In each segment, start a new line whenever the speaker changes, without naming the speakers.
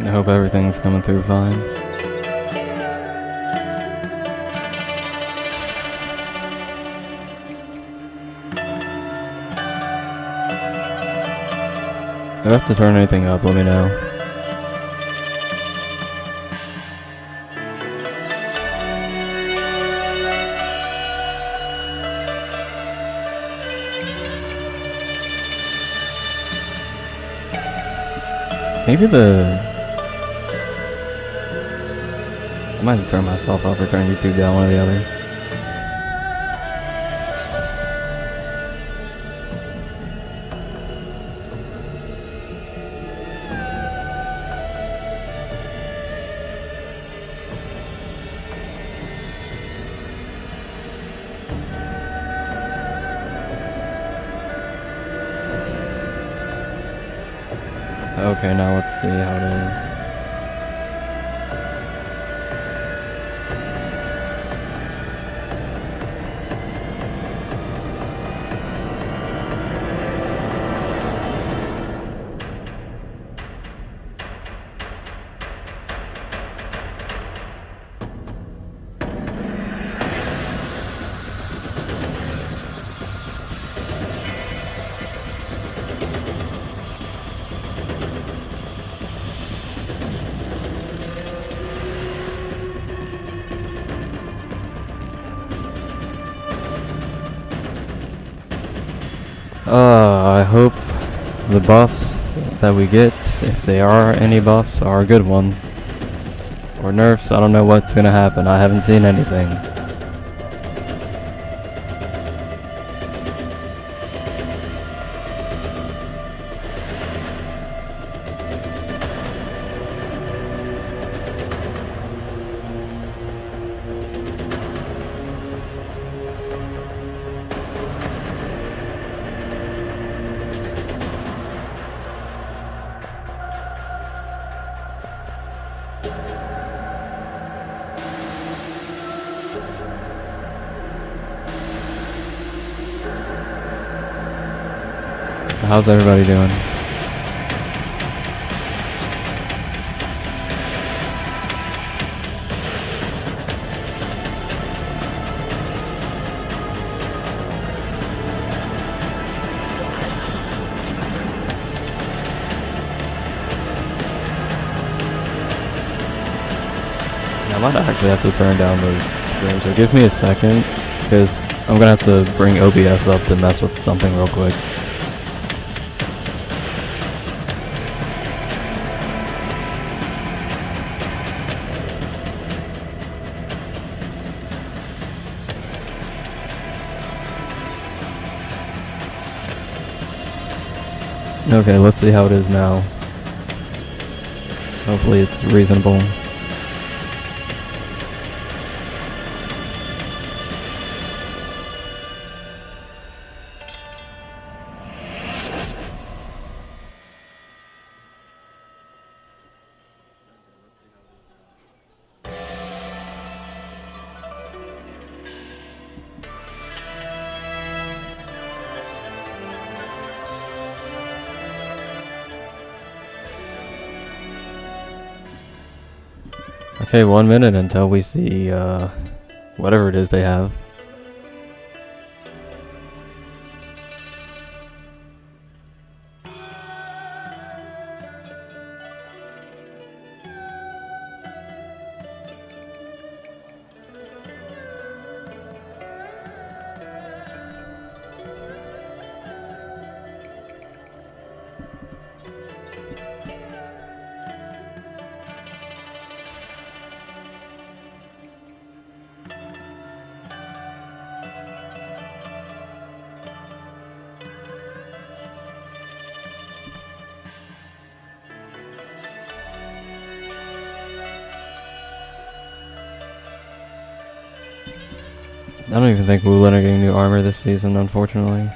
I hope everything's coming through fine. If I have to turn anything up, let me know. Maybe I might have turned myself up or turn YouTube down, one or the other. Okay, now let's see how it is. I hope the buffs that we get, if they are any buffs, are good ones. Or nerfs, I don't know what's gonna happen. I haven't seen anything. How's everybody doing? I might actually have to turn down the stream, so give me a second, because I'm gonna have to bring OBS up to mess with something real quick. Okay, let's see how it is now. Hopefully it's reasonable. Okay, 1 minute until we see whatever it is they have. I don't even think Woolen are getting new armor this season, unfortunately.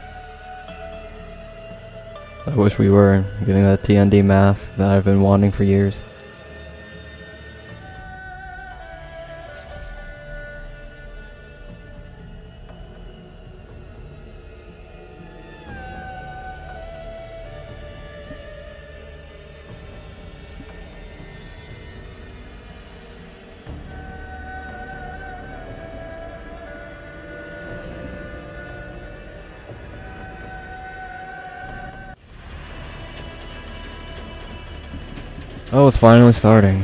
I wish we were getting that TND mask that I've been wanting for years. Oh, it's finally starting.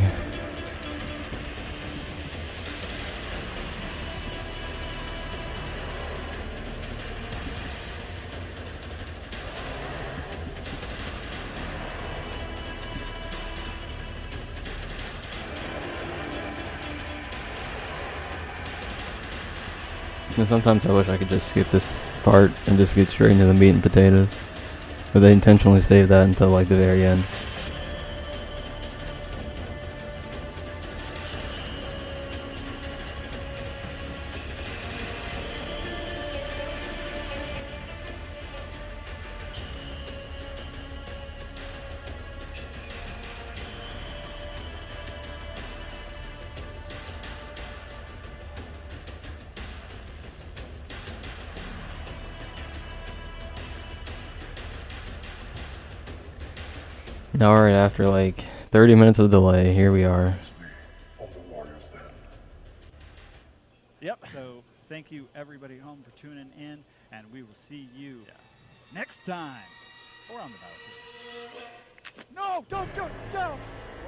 And sometimes I wish I could just skip this part and just get straight into the meat and potatoes. But they intentionally save that until like the very end. Alright, after like 30 minutes of delay, here we are.
Yep. So thank you everybody at home for tuning in, and we will see you next time. Or on the battlefield. No, don't do it. No,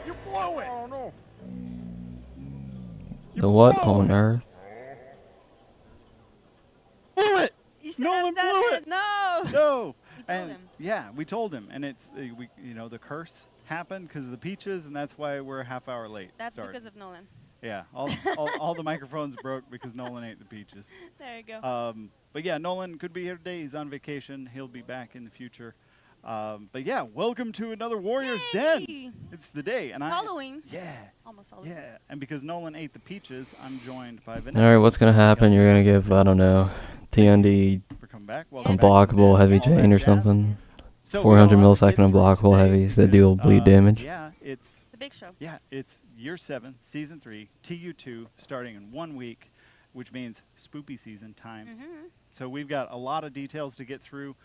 you blew it. Oh no.
The what on earth?
Blew it.
Nolan blew it. No.
No.
We told him.
Yeah, we told him, and it's the curse happened because of the peaches, and that's why we're a half hour late.
That's because of Nolan.
Yeah, all the microphones broke because Nolan ate the peaches.
There you go.
But yeah, Nolan could be here today. He's on vacation. He'll be back in the future. But yeah, welcome to another Warriors Den. It's the day, and
Halloween.
Yeah.
Almost Halloween.
Yeah, and because Nolan ate the peaches, I'm joined by Vanessa.
Alright, what's gonna happen? You're gonna give, I don't know, TND
For coming back.
unblockable heavy chain or something. 400 millisecond unblockable heavies that deal bleed damage.
Yeah, it's
a big show.
Yeah, it's year 7, season 3, TU2, starting in 1 week, which means spoopy season times. So we've got a lot of details to get through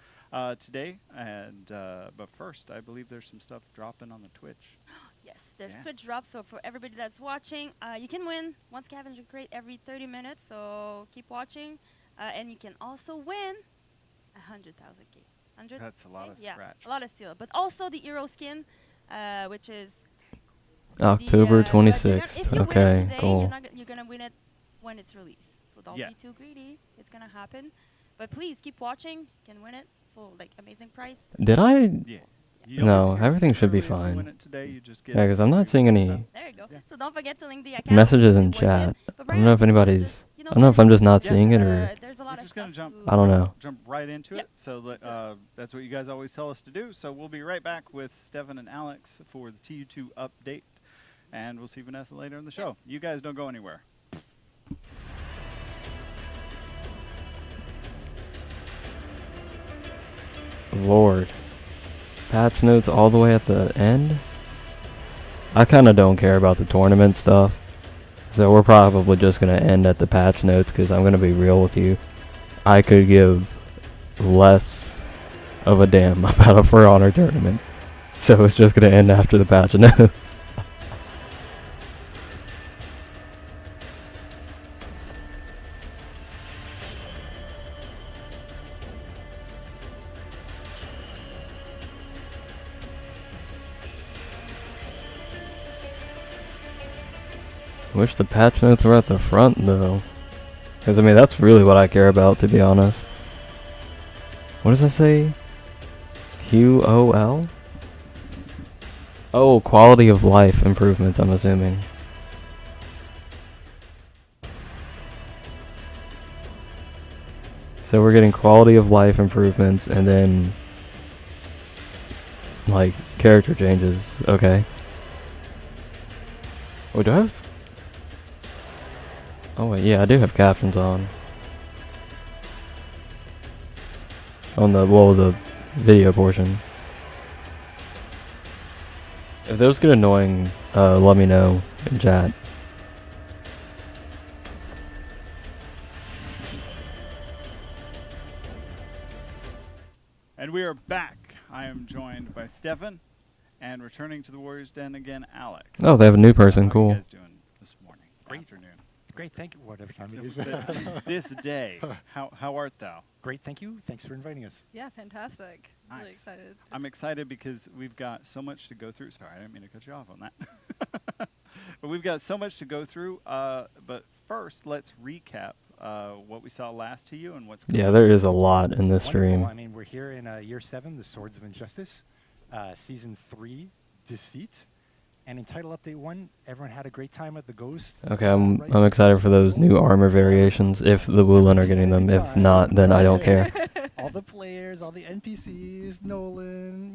today, and but first, I believe there's some stuff dropping on the Twitch.
Yes, there's Twitch drops. So for everybody that's watching, you can win one scavenger crate every 30 minutes. So keep watching, and you can also win 100,000 K. 100?
That's a lot of scratch.
A lot of steel, but also the Euro skin, which is
October
the,
26th.
if you
Okay,
win it today,
cool.
you're gonna win it when it's released. So don't be too greedy. It's gonna happen, but please keep watching. You can win it for like amazing price.
Did I?
Yeah.
No, everything should be fine. Yeah, because I'm not seeing any
There you go. So don't forget to link the account.
messages in chat. I don't know if anybody's. I don't know if I'm just not seeing it or.
There's a lot
We're
of
just gonna jump.
I don't know.
Jump right into it. So that's what you guys always tell us to do. So we'll be right back with Stefan and Alex for the TU2 update, and we'll see Vanessa later in the show. You guys don't go anywhere.
Lord. Patch notes all the way at the end? I kind of don't care about the tournament stuff. So we're probably just going to end at the patch notes because I'm going to be real with you. I could give less of a damn about a For Honor tournament. So it's just going to end after the patch notes. Wish the patch notes were at the front though. Because I mean that's really what I care about, to be honest. What does that say? QOL? Oh, quality of life improvements, I'm assuming. So we're getting quality of life improvements and then like character changes. Okay. Oh, do I have? Oh wait, yeah, I do have captions on. On the video portion. If those get annoying, let me know in chat.
And we are back. I am joined by Stefan, and returning to the Warriors Den again, Alex.
Oh, they have a new person. Cool.
How are you guys doing this morning?
Great.
Afternoon.
Great, thank you. Whatever time it is.
This day. How art thou?
Great, thank you. Thanks for inviting us.
Yeah, fantastic. Really
Nice.
excited.
I'm excited because we've got so much to go through. Sorry, I didn't mean to cut you off on that. But we've got so much to go through. But first, let's recap what we saw last to you and what's going
Yeah,
on.
there is a lot in this
Wonderful.
stream.
I mean, we're here in year 7, The Swords of Injustice, season 3, Deceit. And in title update 1, everyone had a great time at the Ghost.
Okay, I'm
Rights
excited for those
Festival.
new armor variations. If the Woolen are getting them, if
Anytime.
not, then I don't care.
All the players, all the NPCs, Nolan,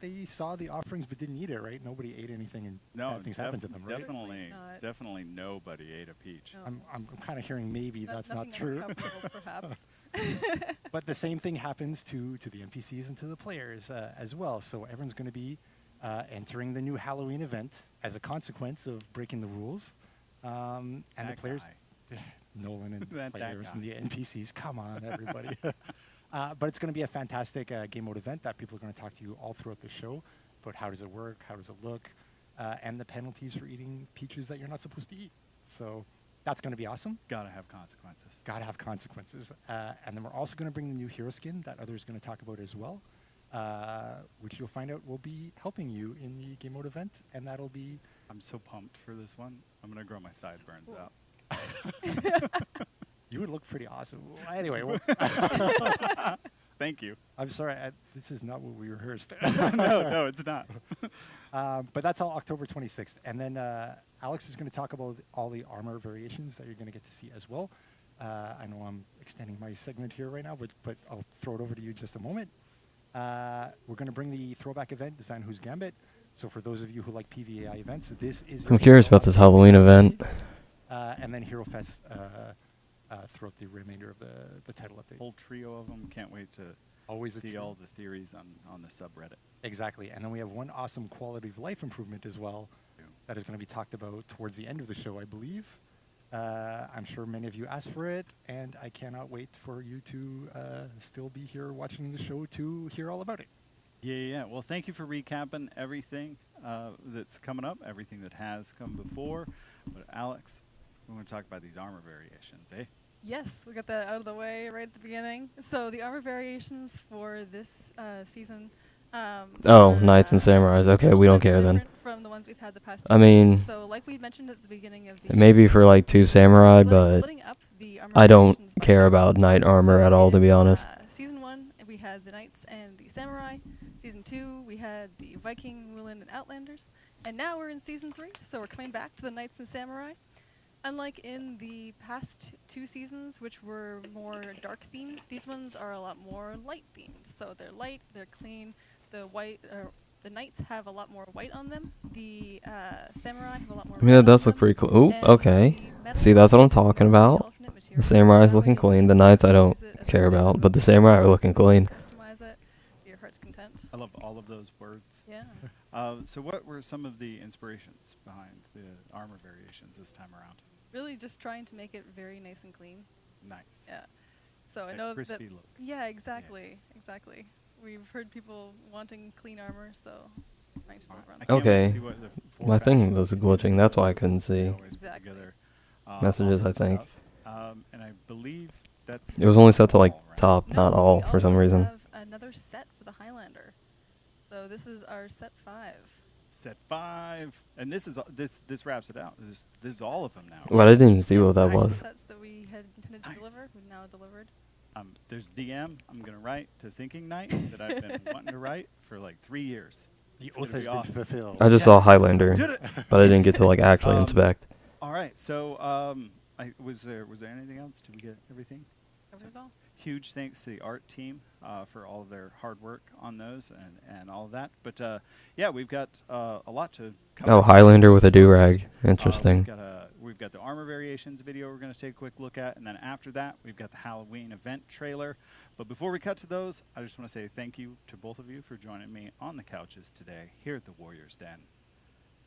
they saw the offerings but didn't eat it, right? Nobody ate anything and
No,
bad things happened to them, right?
definitely,
not.
definitely nobody ate a peach.
No.
I'm kind of hearing maybe that's not
nothing
true.
uncomfortable, perhaps.
But the same thing happens to the NPCs and to the players as well. So everyone's going to be entering the new Halloween event as a consequence of breaking the rules. And the
That
players,
guy.
Nolan and
That
players and
guy.
the NPCs, come on, everybody. But it's going to be a fantastic game mode event that people are going to talk to you all throughout the show about how does it work, how does it look, and the penalties for eating peaches that you're not supposed to eat. So that's going to be awesome.
Gotta have consequences.
Got to have consequences. And then we're also going to bring the new hero skin that others going to talk about as well, which you'll find out will be helping you in the game mode event, and that'll be...
I'm so pumped for this one. I'm gonna grow my sideburns
cool.
out.
You would look pretty awesome. Well, anyway,
Thank you.
I'm sorry, this is not what we rehearsed.
No, it's not.
But that's all October 26th. And then Alex is going to talk about all the armor variations that you're going to get to see as well. I know I'm extending my segment here right now, but I'll throw it over to you in just a moment. We're going to bring the throwback event, Design Who's Gambit. So for those of you who like PVAI events, this is...
I'm curious about this Halloween event.
And then Hero Fest throughout the remainder of the title update.
Whole trio of them. Can't wait to
Always a
see
trio.
all the theories on the subreddit.
Exactly. And then we have one awesome quality of life improvement as well that is going to be talked about towards the end of the show, I believe. I'm sure many of you asked for it, and I cannot wait for you to still be here watching the show to hear all about it.
Yeah. Well, thank you for recapping everything that's coming up, everything that has come before. But Alex, we want to talk about these armor variations, eh?
Yes, we got that out of the way right at the beginning. So the armor variations for this season.
Oh,
are,
Knights and Samurais. Okay, we don't care then.
different from the ones we've had the past.
I
two
mean,
seasons. So like we mentioned at the beginning of the
maybe for like 2 samurai, but
splitting up the armor
I don't
variations by
care
type.
about knight armor
So
at all, to
in,
be honest.
Season 1, we had the Knights and the Samurai. Season 2, we had the Viking, Woolen, and Outlanders. And now we're in Season 3, so we're coming back to the Knights and Samurai. Unlike in the past 2 seasons, which were more dark themed, these ones are a lot more light themed. So they're light, they're clean. The Knights have a lot more white on them. The Samurai have a lot more.
I mean, that
red
does
on
look
them.
pretty cool. Ooh,
And
okay.
the metal
See, that's what I'm
is
talking
mostly
about.
alternate
The
materials.
Samurai's
That
looking
way
clean.
you
The
can
Knights I don't
use it as a
care
little
about,
bit
but the
of
Samurai are
a
looking clean.
Customize it to your heart's content.
I love all of those words.
Yeah.
So what were some of the inspirations behind the armor variations this time around?
Really just trying to make it very nice and clean.
Nice.
Yeah. So I
That
know that.
crispy look.
Yeah, exactly. Exactly. We've heard people wanting clean armor, so trying to deliver on
I
that.
can't wait to
Okay.
see what the four
My thing
factions
was
do
glitching,
with
that's why
those.
I couldn't
They
see.
always put
Exactly.
together,
Messages, I
awesome
think.
stuff. And I believe that's
It was only set to like
all, right?
top, not
No,
all,
we
for some
also
reason.
have another set for the Highlander. So this is our set 5.
Set 5, and this is this wraps it out. This is all of them now.
Well, I didn't even see what that
Nice.
was.
Sets that we had intended to
Nice.
deliver, we've now delivered.
There's DM. I'm gonna write to Thinking Knight that I've been wanting to write for like 3 years.
The
It's gonna
oath has
be
been
awesome.
fulfilled.
I just saw
Yes.
Highlander,
Did it.
but I didn't get to like actually inspect.
All right. So was there anything else? Did we get everything?
Covered it all.
Huge thanks to the art team for all of their hard work on those and all of that. But yeah, we've got a lot to cover.
Oh, Highlander with a do-rag. Interesting.
We've got the armor variations video we're going to take a quick look at, and then after that, we've got the Halloween event trailer. But before we cut to those, I just want to say thank you to both of you for joining me on the couches today here at the Warriors Den.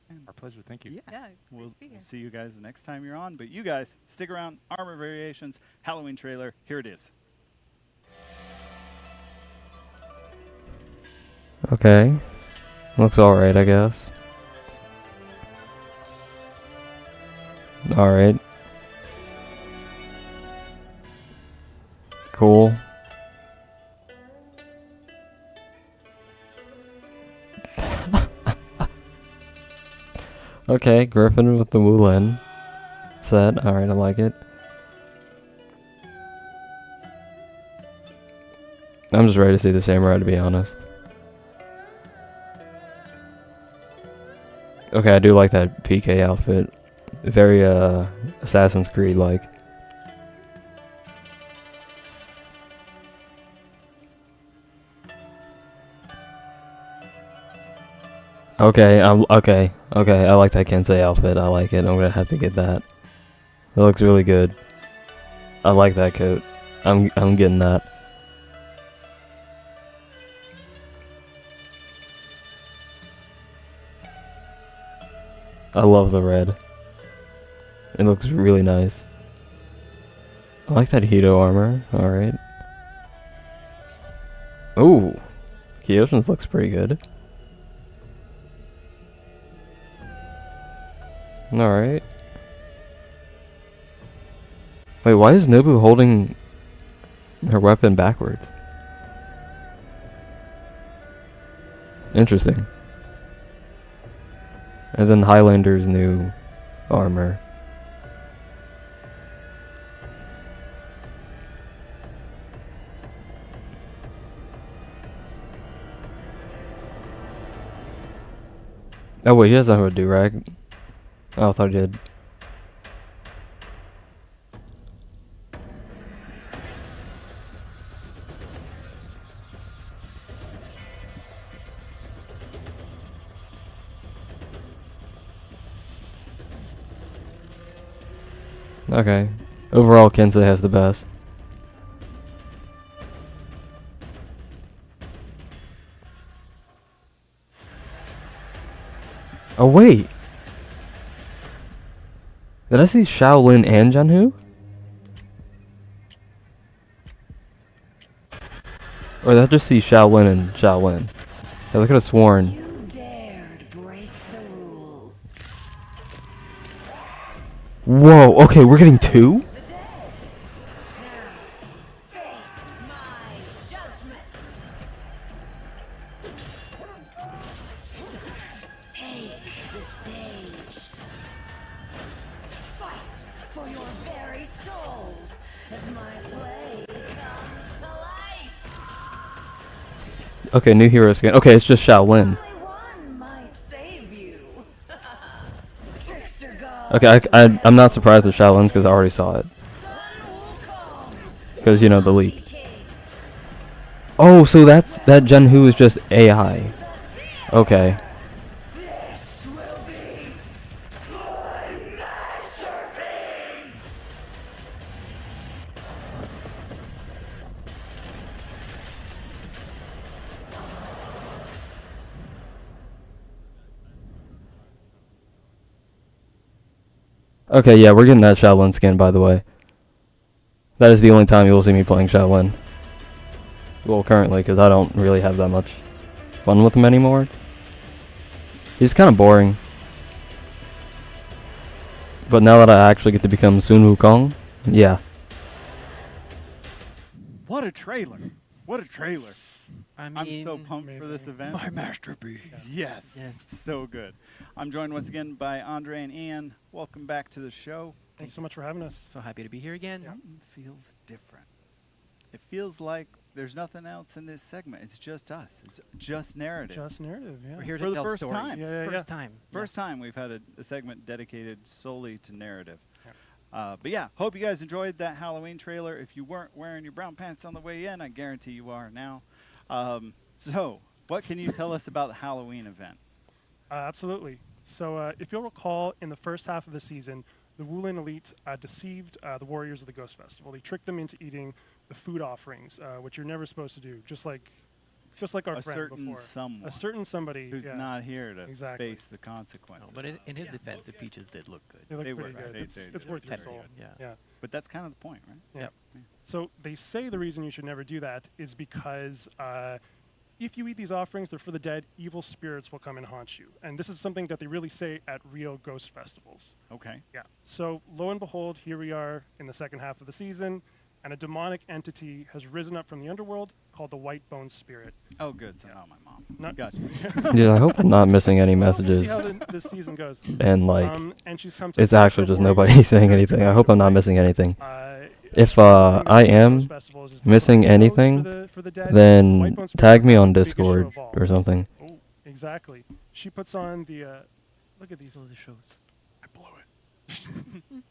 And
Our pleasure. Thank you.
yeah,
Yeah, great
we'll
to be here.
see you guys the next time you're on. But you guys, stick around. Armor variations, Halloween trailer. Here it is.
Okay. Looks alright, I guess. Alright. Cool. Okay, Griffin with the Wulin set. Alright, I like it. I'm just ready to see the samurai, to be honest. Okay, I do like that PK outfit. Very, Assassin's Creed-like. Okay, okay, I like that Kensei outfit. I like it. I'm gonna have to get that. It looks really good. I like that coat. I'm getting that. I love the red. It looks really nice. I like that Hito armor. Alright. Ooh. Kyoshin's looks pretty good. Alright. Wait, why is Nobu holding her weapon backwards? Interesting. And then Highlander's new armor. Oh wait, he doesn't have a do-rag. Oh, I thought he did. Okay. Overall, Kensei has the best. Oh wait! Did I see Shaolin and Janhu? Or did I just see Shaolin and Shaolin? I could have sworn.
You dared break the rules.
Whoa, okay, we're getting two?
The dead. Now, face my judgment. Take the stage. Fight for your very souls as my play comes to life.
Okay, new hero skin. Okay, it's just Shaolin.
Only one might save you. Trickster God.
Okay, I'm not surprised at Shaolin's because I already saw it.
Sun will come.
Because, you know, the leak.
King.
Oh, so that Janhu is just AI. Okay.
This will be my masterpiece.
Okay, yeah, we're getting that Shaolin skin, by the way. That is the only time you'll see me playing Shaolin. Well, currently, because I don't really have that much fun with him anymore. He's kind of boring. But now that I actually get to become Sun Wukong, yeah.
What a trailer! What a trailer!
I mean,
I'm so pumped for this event.
my masterpiece.
Yes,
Yes.
so good. I'm joined once again by Andre and Ian. Welcome back to the show.
Thanks so much for having us.
So happy to be here again.
Something feels different. It feels like there's nothing else in this segment. It's just us. It's just narrative.
Just narrative, yeah.
We're here
For
to
the
tell
first
stories.
time.
Yeah, yeah,
First time.
First time we've had a segment dedicated solely to narrative.
Yeah.
But yeah, hope you guys enjoyed that Halloween trailer. If you weren't wearing your brown pants on the way in, I guarantee you are now. So, what can you tell us about the Halloween event?
Absolutely. So, if you'll recall, in the first half of the season, the Wulin Elite deceived the warriors of the Ghost Festival. They tricked them into eating the food offerings, which you're never supposed to do, just like our
A
friend
certain
before.
someone
A certain somebody
who's
yeah.
not here to
Exactly.
face the
No,
consequences.
but in his defense, the peaches did look good.
They look
They
pretty
were,
good.
they
It's,
did.
it's
They
worth
were
your
very
soul.
good, yeah.
Yeah.
But that's kind of the point, right?
Yeah.
Yep.
So they say the reason you should never do that is because if you eat these offerings, they're for the dead. Evil spirits will come and haunt you, and this is something that they really say at real ghost festivals.
Okay.
Yeah. So lo and behold, here we are in the second half of the season, and a demonic entity has risen up from the underworld called the White Bone Spirit.
Oh, good. So not my mom.
Not-
Gotcha.
Dude, I hope I'm not missing any
Well, we'll see
messages.
how this season goes.
And like,
And she's come to
it's
protect
actually
her
just
warriors
nobody saying
from
anything. I
the
hope I'm not
Dragon
missing anything.
Blade.
If,
the thing
I
with the
am
Ghost Festival is there's
missing
different shows
anything,
for the dead.
then
White Bone Spirit
tag
puts
me
on
on
the biggest show
Discord
of all.
or something.
Oh, exactly. She puts on the. Look at these.
Those are the shows.
I blew it.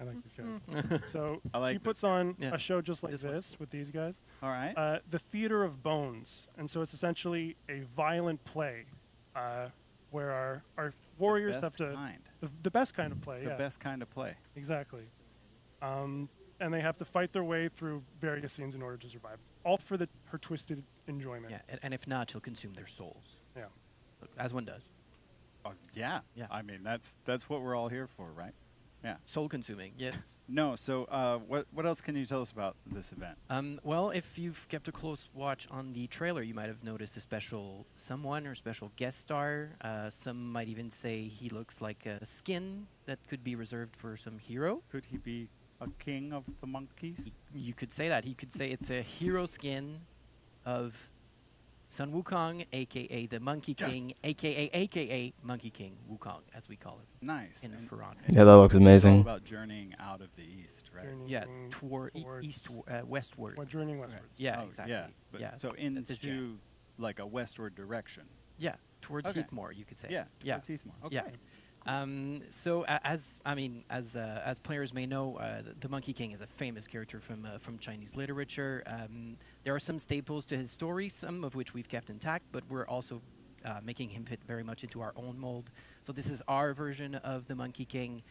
I like these guys. So
I like
she
this
puts
guy.
on
Yeah.
a show just like
This one's
this with these guys.
All right.
The Theater of Bones, and so it's essentially a violent play, where our warriors have
best
to
kind.
the best kind of play.
The
Yeah,
best kind of play.
exactly. And they have to fight their way through various scenes in order to survive, all for her twisted enjoyment.
Yeah, and if not, she'll consume their souls,
Yeah.
as one does.
Oh, yeah.
Yeah.
I mean, that's what we're all here for, right? Yeah.
Soul consuming, yes.
No. So, what else can you tell us about this event?
Well, if you've kept a close watch on the trailer, you might have noticed a special someone or special guest star. Some might even say he looks like a skin that could be reserved for some hero.
Could he be a king of the monkeys?
You could say that. You could say it's a hero skin of Sun Wukong, aka the Monkey
Yes.
King, aka Monkey King Wukong, as we call it
Nice.
in
And-
Furon.
and
Yeah, that looks
It's all
amazing.
about journeying out of the east, right?
Journeying
Yeah,
towards
westward.
What journeying westwards?
Yeah,
Oh,
exactly.
Yeah. But
yeah.
So
that's his jam.
into like a westward direction.
Yeah, towards
Okay.
Heathmore, you could say.
Yeah.
yeah.
Towards Heathmore. Okay.
Yeah. So as players may know, the Monkey King is a famous character from Chinese literature. There are some staples to his story, some of which we've kept intact, but we're also making him fit very much into our own mold. So this is our version of the Monkey King.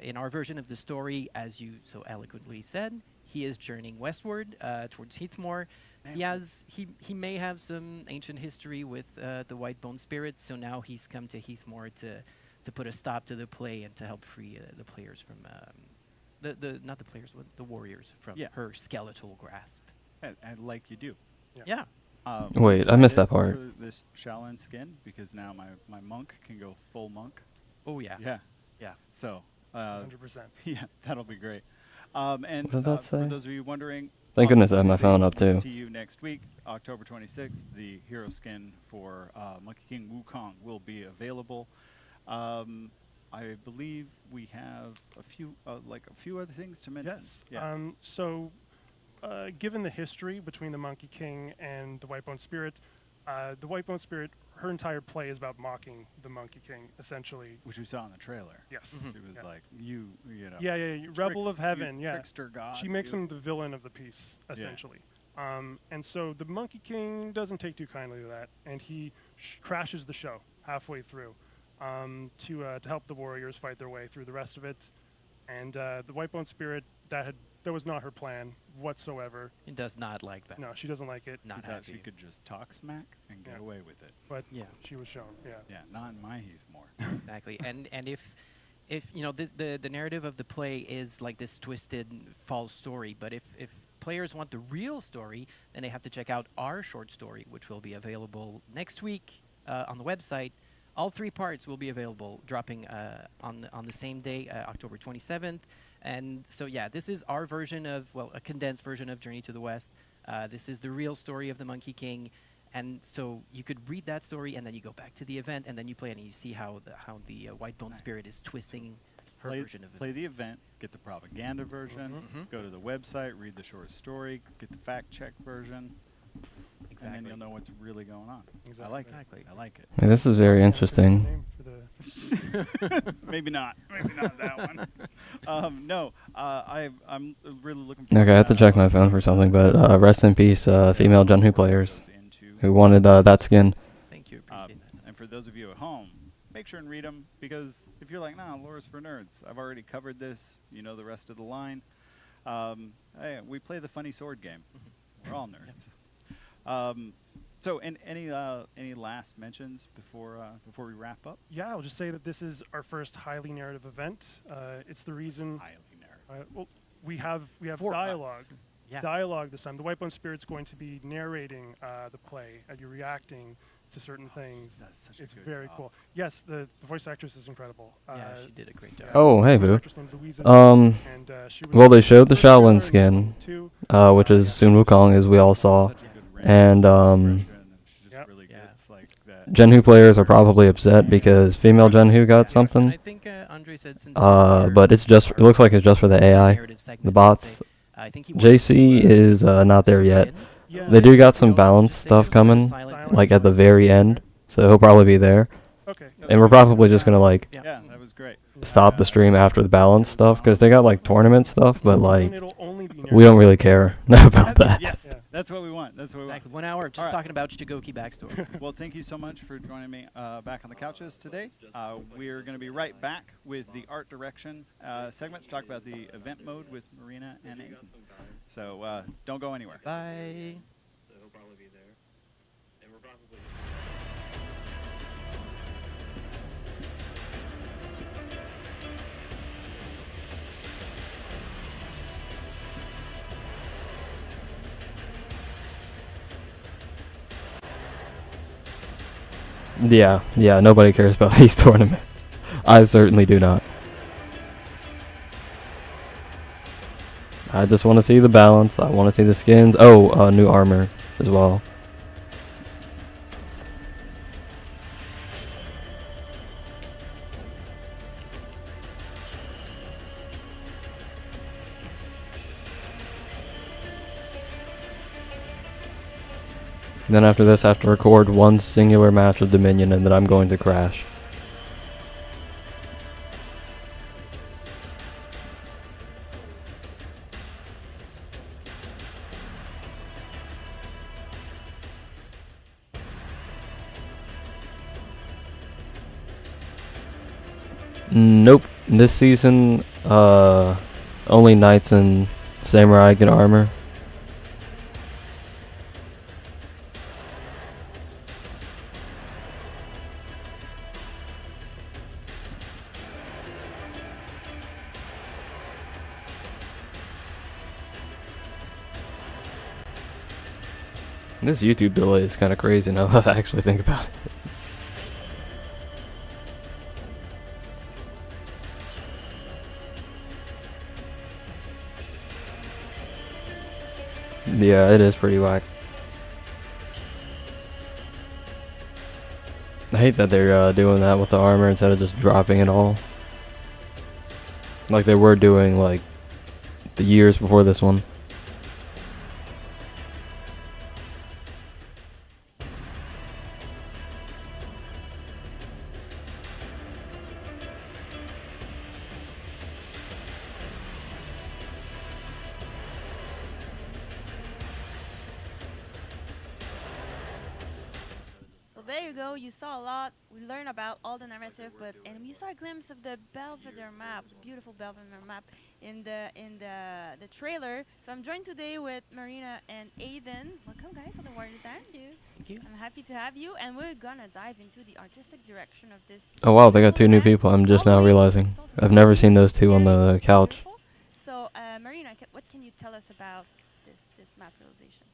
In our version of the story, as you so eloquently said, he is journeying westward towards Heathmore. He may have some ancient history with the White Bone Spirit, so now he's come to Heathmore to put a stop to the play and to help free the players from not the players, but the warriors from
Yeah.
her skeletal grasp.
And like you do.
Yeah.
Wait, I missed that
Excited
part.
For this Shaolin skin because now my monk can go full monk.
Oh yeah.
Yeah.
Yeah.
So
100%.
yeah, that'll be great. And
What did that
for
say?
those of you wondering,
Thank goodness I have my
obviously,
phone up
links
too.
To you next week, October 26th, the hero skin for Monkey King Wukong will be available. I believe we have a few other things to mention.
Yes.
Yeah.
Given the history between the Monkey King and the White Bone Spirit, the White Bone Spirit, her entire play is about mocking the Monkey King, essentially.
Which we saw in the trailer.
Yes.
It was
Yeah.
like you know.
Yeah, Rebel of
tricks-
Heaven,
you
yeah.
Trickster god.
She makes
you.
him the villain of the piece, essentially. And so the Monkey King doesn't take too kindly to that, and he crashes the show halfway through to help the warriors fight their way through the rest of it. And the White Bone Spirit, that was not her plan whatsoever.
It does not like that.
No, she doesn't like it,
Not
She thought
happy.
she could just talk smack and get
Yeah.
away with it.
but
Yeah.
she was shown. Yeah.
Yeah, not in my Heathmore.
Exactly. And if you know the narrative of the play is like this twisted false story, but if players want the real story, then they have to check out our short story, which will be available next week on the website. All 3 parts will be available, dropping on the same day, October 27th. And so, yeah, this is our version of, well, a condensed version of Journey to the West. This is the real story of the Monkey King. And so you could read that story, and then you go back to the event, and then you play it, and you see how the White Bone
Nice.
Spirit is twisting her
Play,
version of
play
it.
the event, get the propaganda version, go to the website, read the short story, get the fact check version, and
Exactly.
then you'll know what's really going on. I like
Exactly.
it. I like it.
Hey, this is very
Yeah,
interesting.
name for the-
Maybe not. Maybe not that one. No, I'm really looking forward
Okay, I have to check my phone for something, but rest in peace, female Gen 2 players who wanted that skin.
Thank you. Appreciate that.
And for those of you at home, make sure and read them because if you're like, nah, lore's for nerds, I've already covered this. You know the rest of the line. Hey, we play the funny sword game. We're all nerds. So, any last mentions before we wrap up?
Yeah, I'll just say that this is our first highly narrative event. It's the reason
Highly narrative.
well, we have
For us.
dialogue.
Yeah.
Dialogue this time. The White Bone Spirit's going to be narrating the play, and you're reacting to certain things.
Does such a
It's
good
very
job.
cool. Yes, the voice actress is incredible.
Yeah, she did a great job.
Oh, hey,
voice
boo.
actress named Louisa, and, she was
Well, they
in
showed the
first trailer
Shaolin
and this
skin,
one too.
which is Sun Wukong, as we all saw.
Such a good range
And,
of expression, and she just
Yep.
really
Yeah.
gets like that.
Genhu players are probably upset because female Genhu got
And I
something.
think Andre said since this
But it's just, it looks like it's just for the AI.
narrative segment,
The bots.
I think he wanted
JC
to,
is not there
zoom
yet.
in.
Yeah.
They do got
You
some
know,
balance
just say
stuff
there's a little
coming,
silence.
like at the very end. So he'll probably be there.
Okay.
And we're probably just gonna like
Yeah, that was great.
stop the stream after the balance stuff because they got like tournament stuff, but like
And it'll only be
we don't
nerfed.
really care about that.
Yes,
Yeah.
that's what we want. That's what we want.
Exactly. 1 hour just
Alright.
talking about Shigoki backstory.
Well, thank you so much for joining me back on the couches today. We're going to be right back with the art direction segment to talk about the event mode with Marina and Aiden. So don't go anywhere.
Bye.
Yeah, nobody cares about these tournaments. I certainly do not. I just want to see the balance. I want to see the skins. Oh, new armor as well. Then after this, I have to record one singular match of Dominion, and then I'm going to crash. Nope. This season, only knights and samurai get armor. This YouTube delay is kind of crazy now that I actually think about it. Yeah, it is pretty whack. I hate that they're doing that with the armor instead of just dropping it all. Like they were doing like the years before this one.
So there you go. You saw a lot. We learned about all the narrative, and you saw a glimpse of the Belvedere map, the beautiful Belvedere map in the trailer. So I'm joined today with Marina and Aiden. Welcome, guys, on the Warriors Den.
Thank you.
I'm happy to have you, and we're gonna dive into the artistic direction of this.
Oh wow, they got two new
beautiful
people.
event.
I'm just now
It's
realizing.
also
I've never
something
seen those two on
very
the couch.
wonderful. So, Marina, what can you tell us about this map realization?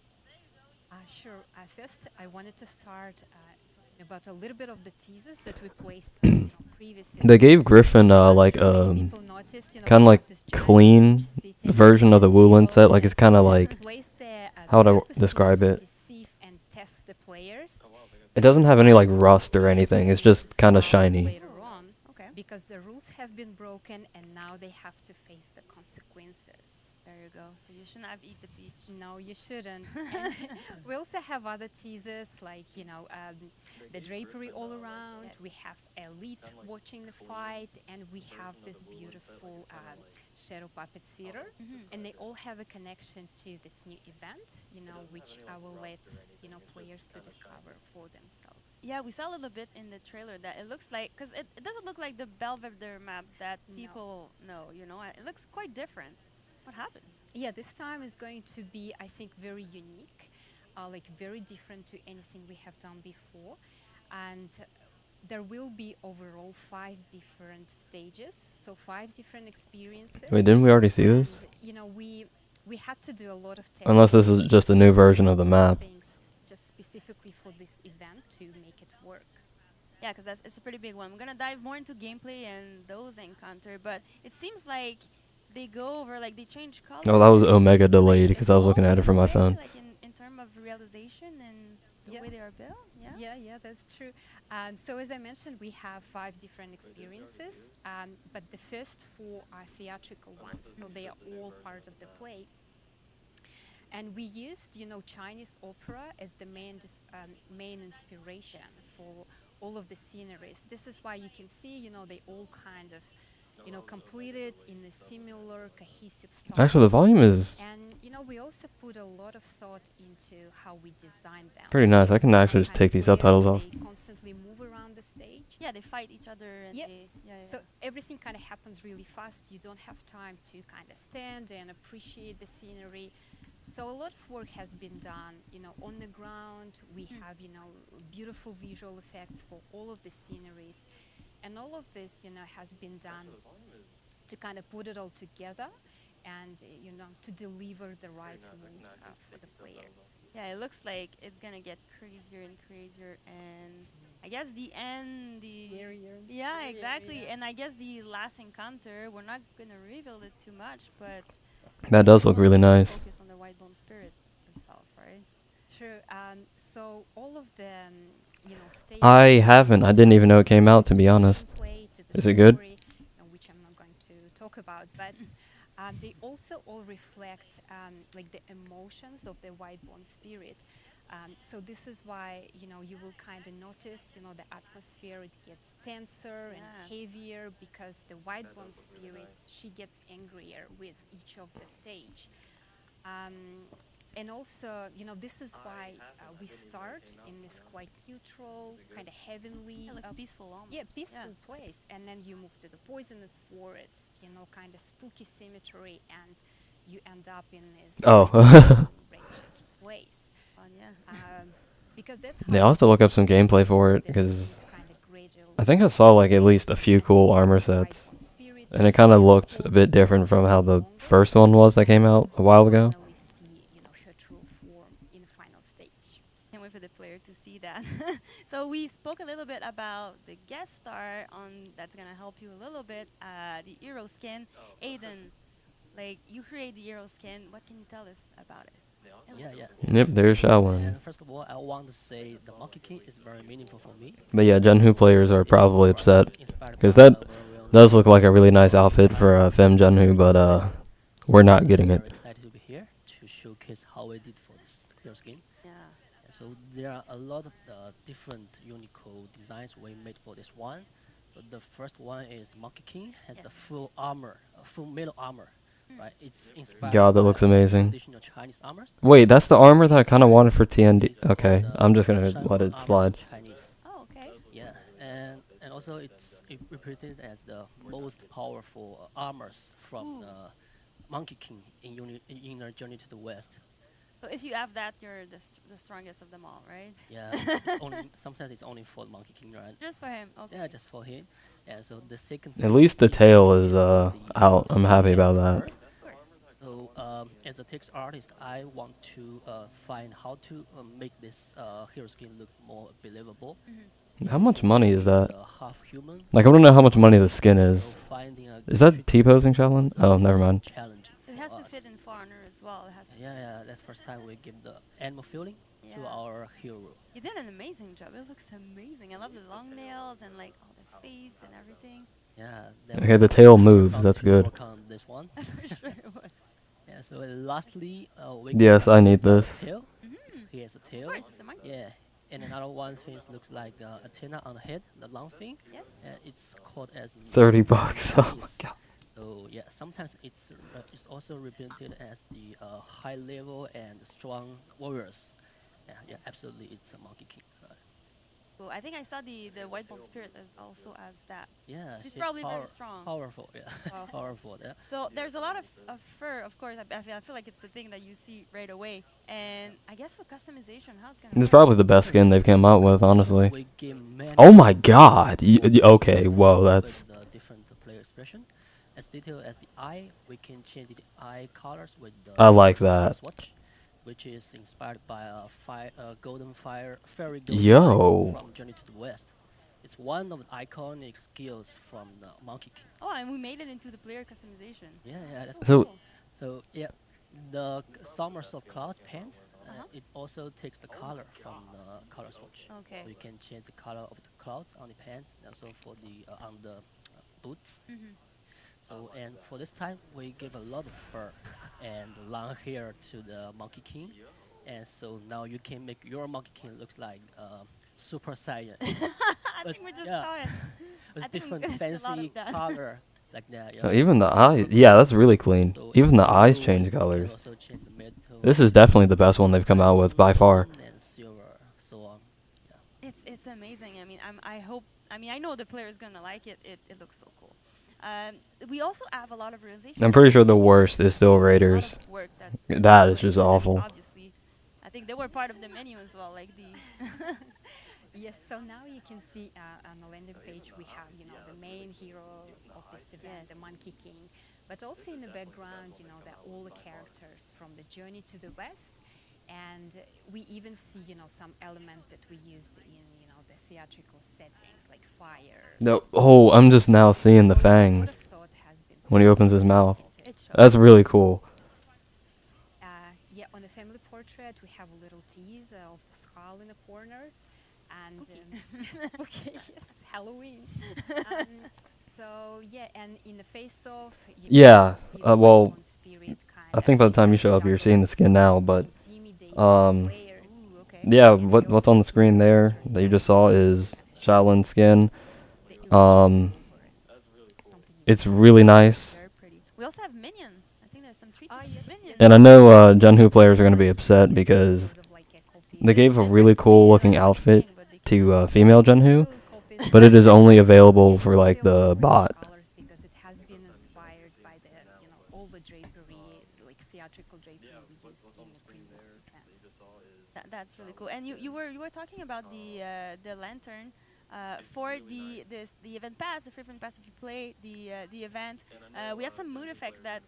Sure. First, I wanted to start talking about a little bit of the teasers that we placed previously.
They gave Griffin like
Many
a
people noticed, you know,
kind of
we
like
have this giant
clean
city with
version of the Woolen
people
set. Like it's kind of
in
like
different ways there,
how would I
purposely
describe
to
it?
deceive and test the players.
It doesn't have any like rust or anything. It's just kind of shiny.
Later on,
Okay.
because the rules have been broken and now they have to face the consequences.
There you go. So you shouldn't have eaten the beach.
No, you shouldn't. And we also have other teasers like, you know, the drapery all around.
Yes.
We have Elite watching the fight, and we have this beautiful shadow puppet theater. And they all have a connection to this new event, you know, which I will let, you know, players to discover for themselves.
Yeah, we saw a little bit in the trailer that it looks like, because it doesn't look like the Belvedere map that
No.
people know, you know. It looks quite different. What happened?
Yeah, this time is going to be, I think, very unique, like very different to anything we have done before. And there will be overall 5 different stages, so 5 different experiences.
Wait, didn't we already see this?
And, you know, we had to do a lot of tests.
Unless this is just a new version of the map.
Things just specifically for this event to make it work.
Yeah, because it's a pretty big one. We're gonna dive more into gameplay and those encounter, but it seems like they go over like they change color.
Oh, that was Omega
It's like
delayed because I was looking at it from my
evolve in a
phone.
way, like in terms of realization and the
Yeah.
way they are built. Yeah.
Yeah, that's true. So as I mentioned, we have 5 different experiences, but the first 4 are theatrical ones, so they are all part of the play. And we used, Chinese opera as the main inspiration for all of the sceneries. This is why you can see, they all kind of, completed in a similar cohesive style.
Actually, the volume is
And we also put a lot of thought into how we design them.
pretty nice. I can
Some
actually just
kind
take
of
these
players,
subtitles off.
They constantly move around the stage.
Yeah, they fight each other. And
Yes.
yeah.
So everything kind of happens really fast. You don't have time to kind of stand and appreciate the scenery. So a lot of work has been done, on the ground. We have, beautiful visual effects for all of the sceneries. And all of this, has been done to kind of put it all together and, to deliver the right mood for the players.
Yeah, it looks like it's gonna get crazier and crazier, and I guess the end, yeah, exactly. And I guess the last encounter, we're not gonna reveal it too much, but
That does look really nice.
focus on the white bone spirit herself, right?
True. So all of the, stages.
I haven't. I didn't even know it came out, to be honest. Is it good?
Which I'm not going to talk about, but they also all reflect like the emotions of the white bone spirit. So this is why you will kind of notice the atmosphere, it gets tenser and heavier because the white bone spirit, she gets angrier with each of the stage. And also, this is why we start in this quite neutral, kind of heavenly,
Yeah, looks peaceful almost.
peaceful place, and then you move to the poisonous forest, kind of spooky cemetery, and you end up in this
Oh.
wretched place.
Fun, yeah.
Because that's
Yeah,
how
I'll have to look up some
it's
gameplay for it
the
because
kind of gradual
I think I saw like at least a few cool armor sets, and it kind of looked a bit different from how the first one was that came out a while ago.
finally see, her true form in the final stage.
Can't wait for the player to see that. So we spoke a little bit about the guest star on that's gonna help you a little bit. The hero skin, Aiden. Like you create the hero skin. What can you tell us about it?
Yeah.
Yep, there's Shaolin.
And first of all, I want to say the Monkey King is very meaningful for me.
But yeah, Genhu players are probably upset
Inspired
because
by
that
the very well-known
does look like a really nice outfit for Fem Genhu, but we're not getting
very
it.
excited to be here to showcase how we did for this hero skin.
Yeah.
And so there are a lot of different unique designs we made for this one. So the first one is the Monkey King has the
Yes.
full armor, full metal armor, right? It's inspired.
God, that
by
looks amazing.
Traditional Chinese armors.
Wait, that's the armor that I kind of wanted for TND.
It's called,
Okay, I'm just gonna
Shanghai
let it
armors in
slide.
Chinese.
Oh, okay.
Yeah, and also it's represented as the most powerful armors from
Ooh.
the Monkey King in our journey to the west.
So if you have that, you're the strongest of them all, right?
Yeah, sometimes it's only for the Monkey King, right?
Just for him. Okay.
Yeah, just for him. Yeah, so the second.
At least the tail is
the
out. I'm happy about
fur.
that.
Of course.
So as a text artist, I want to find how to make this hero skin look more believable.
How much money is that?
Half human.
Like, I don't know how much money the skin
So
is.
finding a
Is that
tricky
T-posing Shaolin? Oh, never mind.
challenging
It
for
has to
us.
fit in foreigner as well. It has to
Yeah, that's first time we give the animal feeling to
Yeah.
our hero.
You did an amazing job. It looks amazing. I love the long nails and like all the face and everything.
Yeah.
Okay, the tail moves. That's good.
Work on this one.
For sure it was.
Yeah. So lastly, we
Yes, I need this.
tail.
Mm-hmm.
He has a
Of
tail.
course, it's a monkey.
Yeah. And another one thing looks like the antenna on the head, the long thing.
Yes.
It's called as
$30. Oh my
Chinese.
god.
So yeah, sometimes it's also represented as the high level and strong warriors. Yeah, absolutely, it's a Monkey King. Right?
Cool. I think I saw the white bone spirit as also as that.
Yeah,
She's
she's
probably very strong.
Powerful, yeah,
Powerful.
powerful. Yeah.
So there's a lot of fur, of course. I feel like it's the thing that you see right away. And I guess for customization, how it's gonna.
It's
work.
probably the best skin they've come out with, honestly.
We give many
Oh my god. Okay, whoa,
with
that's...
the different player expression. As detailed as the eye, we can change the eye colors with the
I like that.
swatch. which is inspired by a golden fairy golden
Yo.
eyes from Journey to the West. It's one of the iconic skills from the Monkey King.
Oh, and we made it into the player customization.
Yeah, that's
So-
cool. So yeah, the Somersault Clouds paint, it also takes the color from the color swatch.
Okay.
So you can change the color of the clouds on the pants, and also for the on the boots. So and for this time, we give a lot of fur and long hair to the Monkey King, and so now you can make your Monkey King looks like Super Saiyan.
I think we just saw it.
With
I think
different
we missed a lot of
fancy
that.
color like that.
Oh, even the eyes. Yeah, that's really clean.
So
Even
it's
the eyes
blue,
change
you can
colors.
also change the metal,
This is definitely the best one they've come out with by far.
gold and silver, so on. Yeah.
It's amazing. I mean, I know the player is gonna like it. It looks so cool. We also have a lot of realization.
I'm pretty sure the worst is still
There's a lot
Raiders.
of work
That is just
I mean,
awful.
Obviously, I think they were part of the menu as well, like the.
Yes, so now you can see on the landing page we have, the main hero of this event, the Monkey King. But also in the background, there are all the characters from the Journey to the West. And we even see, some elements that we used in, the theatrical settings, like fire.
No. Oh, I'm just now seeing the
So a lot of
fangs
thought has been
when he
put
opens his mouth.
into it.
It shows.
That's really cool.
Yeah, on the family portrait, we have a little tease of the skull in the corner. And okay, yes, Halloween. So yeah, and in the face-off,
Yeah,
you can see
well,
the spirit
I think by the time you show up, you're seeing the skin now, but
Ooh, okay.
yeah,
And we
what's
also
on the
see
screen there that you just saw is Shaolin's skin.
the something
It's really nice.
Very pretty. We also have Minion. I think there's some treatment.
yes,
Minion.
And I know Genhu players are going to be upset because
sort of like a copy.
they gave a really cool looking outfit to female Genhu,
Copies.
but it is only available for like the bot.
Colors because it has been inspired by the, all the drapery, like theatrical drapery we used in the previous event.
That's really cool. And you were talking about the lantern for the event pass, the free event pass. If you play the event, we have some mood effects that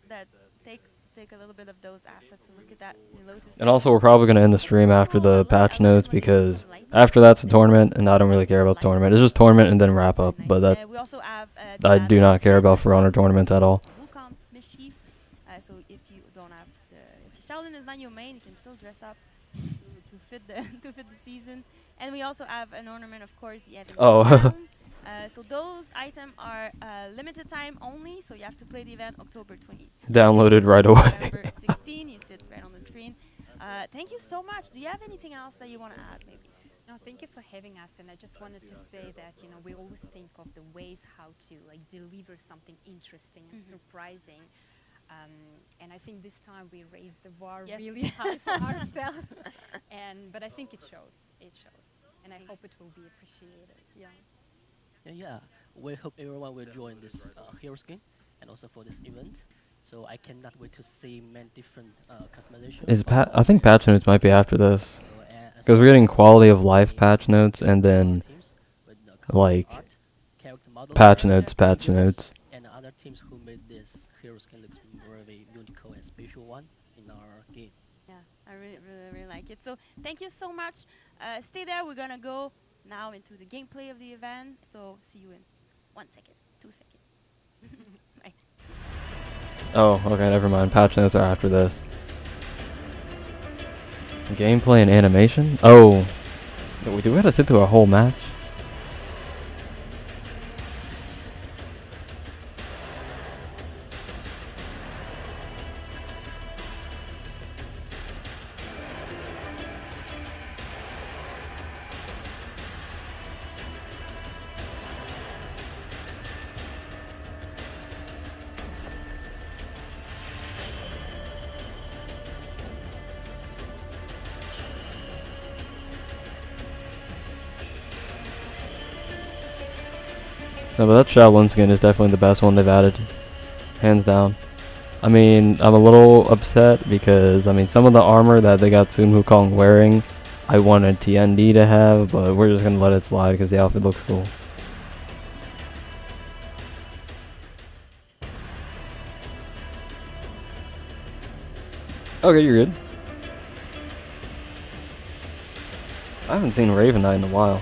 take a little bit of those assets. And look at that, the Lotus.
And also, we're probably going to end the stream after the patch notes because after that's the tournament, and I don't really care about the tournament. It's just tournament and then wrap up. But that
we also have.
I do not care about For Honor tournaments at all.
Wukon's Mischief. So if you don't have if Shaolin is not your main, you can still dress up to fit the season. And we also have an ornament, of course, the Evan
Oh.
Crown. So those items are limited time only. So you have to play the event October 20th.
Downloaded right away.
November 16. You sit right on the screen. Thank you so much. Do you have anything else that you want to add, maybe?
No, thank you for having us. And I just wanted to say that, we always think of the ways how to deliver something interesting and surprising. And I think this time we raised the bar
Yes.
really high for ourselves. But I think it shows. It shows. And I hope it will be appreciated. Yeah.
Yeah, we hope everyone will join this hero skin and also for this event. So I cannot wait to see many different customizations.
I think patch notes might be after this.
So, as
Because we're getting quality of life patch notes and then
teams with the colorful
like
art, character models,
patch notes.
and other teams who made this hero skin looks very unique and special one in our game.
Yeah, I really like it. So thank you so much. Stay there. We're gonna go now into the gameplay of the event. So see you in 1 second, 2 seconds. Bye.
Oh, okay, never mind. Patch notes are after this. Gameplay and animation? Oh. Do we have to sit through a whole match? No, but that Shaolin skin is definitely the best one they've added. Hands down. I mean, I'm a little upset because, I mean, some of the armor that they got Sun Wukong wearing, I wanted TND to have, but we're just going to let it slide because the outfit looks cool. Okay, you're good. I haven't seen Raven Knight in a while.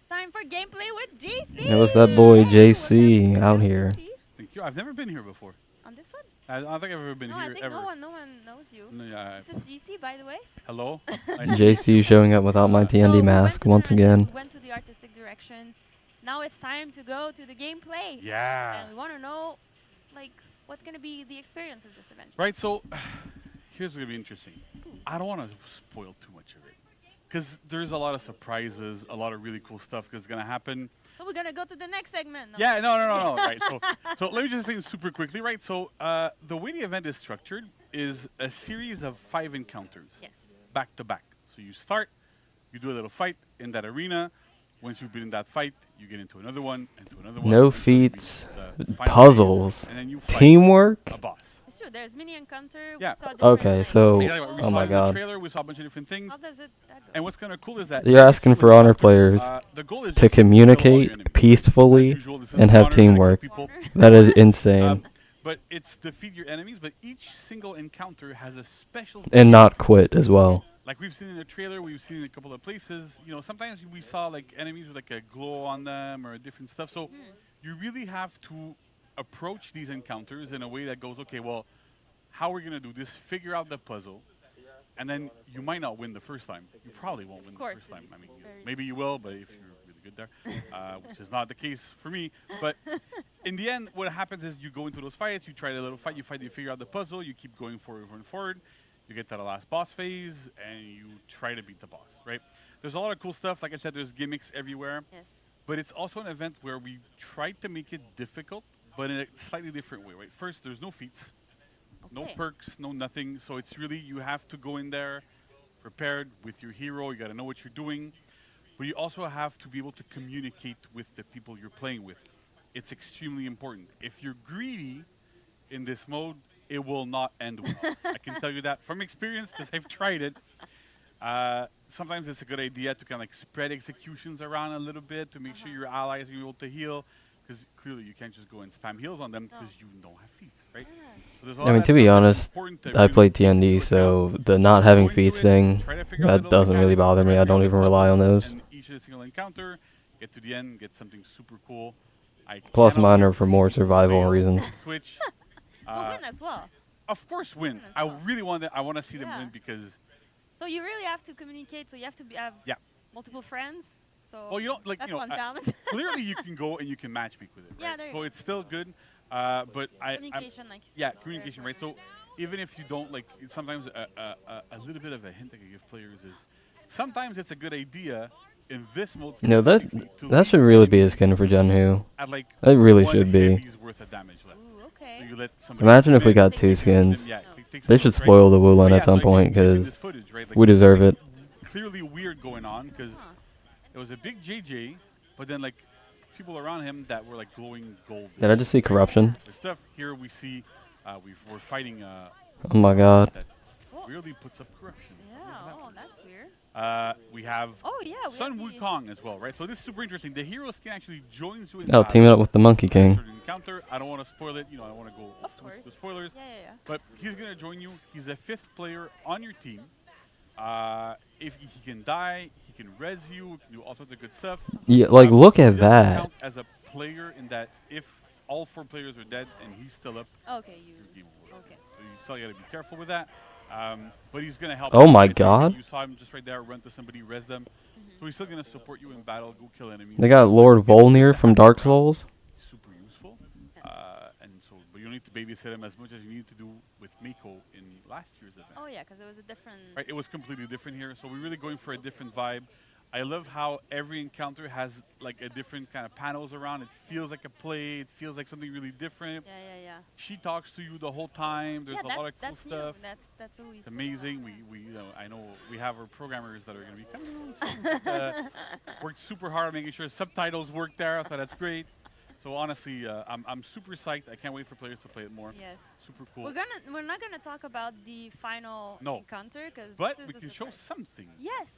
Time for gameplay with JC.
It was that boy JC out here.
Thank you. I've never been here before.
On this one?
I don't think I've ever been
No,
here
I think
ever.
no one knows you.
No, yeah,
This is GC, by the way.
hello.
JC showing up without my
So
TND
we
mask
went
once
to the-
again.
We went to the artistic direction. Now it's time to go to the gameplay.
Yeah.
And we want to know, like, what's going to be the experience of this event.
Right. So here's what's gonna be interesting. I don't want to spoil too much of it because there's a lot of surprises, a lot of really cool stuff that's gonna happen.
So we're going to go to the next segment. No.
Yeah, no. Right. So let me just explain super quickly. Right. So the way the event is structured is a series of 5 encounters.
Yes.
Back to back. So you start, you do a little fight in that arena. Once you've been in that fight, you get into another one, into another one.
No
until you reach
feats,
the final
puzzles,
phase, and then you fight
teamwork.
a boss.
It's true. There's mini encounter.
Yeah.
We saw different,
Okay,
like,
so
Exactly. We
oh
saw
my
it in the
god,
trailer, we saw a bunch of different things.
How does that go?
And what's kind of cool is that
you're asking for honor players
the goal is
to
just kill all your
communicate
enemies.
peacefully
As usual, this is
and have
honor, gotta kill
teamwork.
people.
That is insane.
But it's defeat your enemies, but each single encounter has a special
And not quit as well.
like we've seen in the trailer, we've seen in a couple of places. You know, sometimes we saw like enemies with like a glow on them or different stuff. So you really have to approach these encounters in a way that goes, okay, well, how are we gonna do this? Figure out the puzzle, and then you might not win the first time. You probably won't win the
course,
first time. I mean,
it's very-
maybe you will, but if you're really good there, which is not the case for me. But in the end, what happens is you go into those fights, you try the little fight, you figure out the puzzle, you keep going forward and forward. You get to the last boss phase, and you try to beat the boss, right? There's a lot of cool stuff. Like I said, there's gimmicks everywhere.
Yes.
But it's also an event where we tried to make it difficult, but in a slightly different way, right? First, there's no feats, no
Okay.
perks, no nothing. So it's really, you have to go in there prepared with your hero. You got to know what you're doing. But you also have to be able to communicate with the people you're playing with. It's extremely important. If you're greedy in this mode, it will not end well. I can tell you that from experience because I've tried it. Sometimes it's a good idea to kind of like spread executions around a little bit to make sure your allies are able to heal. Because clearly you can't just go and spam heals on them because you don't have feats, right? So there's a lot
I
of
mean,
that
to be
stuff that's
honest,
important to
I
really
play
take into
TND,
account.
so the not having
Go into
feats
it,
thing,
try to figure out the
that
little
doesn't really
mechanics,
bother
try
me.
to
I don't
figure out
even
the
rely on
puzzles,
those.
and each of the single encounter, get to the end, get something super cool. I
Plus
cannot
mine
wait
are
to
for
see
more
people
survival
fail
reasons.
on Twitch.
We'll win as well.
Of course, win.
Win as
I
well.
really want to. I want to see them
Yeah.
win because,
So you really have to communicate. So you have to have
yeah.
multiple friends. So
Well, you know, like
that's
you know,
one challenge.
clearly you can go and you can match make with it. Right?
Yeah, there you
so
go.
it's still good, but
Communication, like you said,
yeah,
is very
communication, right? So even if you don't like, sometimes a little bit of a hint I can give players is sometimes it's a good idea in this mode.
No, that
specifically to
that
leave
should really be a
enemies
skin for Genhu.
at like
It really
one
should be.
heavy's worth of damage left.
Ooh, okay.
So you let somebody
Imagine
else
if we
in,
got
Take
2
your time.
skins.
then, yeah, it takes
They
a
should
look, right?
spoil the
But
Wulin
yeah,
at some
so
point
you've seen
because
this footage, right? Like,
we
there's
deserve
something
it.
Clearly weird going on because it was a big JJ, but then like people around him that were like glowing gold.
Did I just see corruption?
The stuff here we see, we're fighting.
Oh my god.
That really puts up corruption.
Yeah. Oh, that's weird.
We have
Oh yeah. We
Sun
have the-
Wukong as well, right? So this is super interesting. The hero skin actually joins you in
Oh,
battle.
teaming up with the Monkey King.
Certain encounter. I don't want to spoil it. You know, I don't want to go
Of
too much
course.
into spoilers.
Yeah, yeah, yeah.
But he's gonna join you. He's a 5th player on your team. If he can die, he can res you, can do all sorts of good stuff.
Yeah, like look
He
at
doesn't
that.
count as a player in that if all 4 players are dead and he's still up,
Okay, you.
you're game over.
Okay.
So you still gotta be careful with that. But he's gonna help.
Oh
you,
my
right? So
God.
You saw him just right there, run to somebody, res them. So he's still gonna support you in battle, go kill enemies.
They got
So
Lord
it's something
Volnir
to
from
have
Dark
around.
Souls.
Super useful. And so, but you don't need to babysit him as much as you need to do with Miko in last year's event.
Oh yeah, because it was a different.
Right, it was completely different here. So we're really going for a different vibe. I love how every encounter has like a different kind of panels around. It feels like a play. It feels like something really different.
Yeah, yeah, yeah.
She talks to you the whole time. There's
Yeah,
a lot of cool
that's
stuff.
new. That's always.
It's amazing. We you know, I know we have our programmers that are going to be coming on soon. Worked super hard making sure subtitles work there. I thought that's great. So honestly, I'm super psyched. I can't wait for players to play it more.
Yes.
Super cool.
We're not gonna talk about the final
No.
encounter because
But we can show something.
Yes.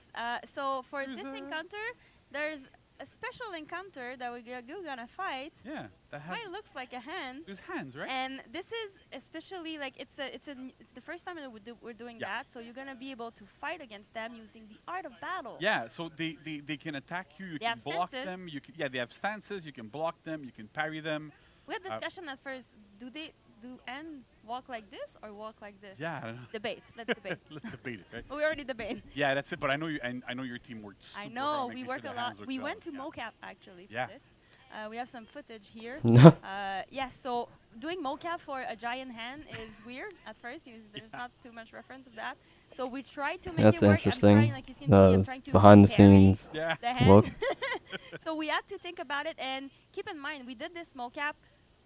So for
There's
this
a-
encounter, there's a special encounter that we're gonna fight.
Yeah, that has.
Mine looks like a hand.
There's hands, right?
And this is especially like it's the first time that we're doing
Yeah.
that. So you're gonna be able to fight against them using the art of battle.
Yeah, so they can attack you. You
They
can
have
block
stances.
them. You can, yeah, they have stances. You can block them. You can parry them.
We had discussion at first. Do they walk like this or walk like this?
Yeah, I don't know.
Debate. Let's debate.
Let's debate it, right?
We already debate.
Yeah, that's it. But I know you, and I know your team worked.
I
super
know
hard
we
making
work
sure
a
the
lot.
hands look
We
well.
went to
Yeah.
mocap actually for
Yeah.
this. We have some footage here.
No.
Yeah, so doing mocap for a giant hand is weird at first. There's not too much reference of that. So we try to make
That's
it work.
interesting.
I'm trying, like you can see, I'm trying to
Behind the
carry
scenes
Yeah.
the hand.
look.
So we had to think about it and keep in mind we did this mocap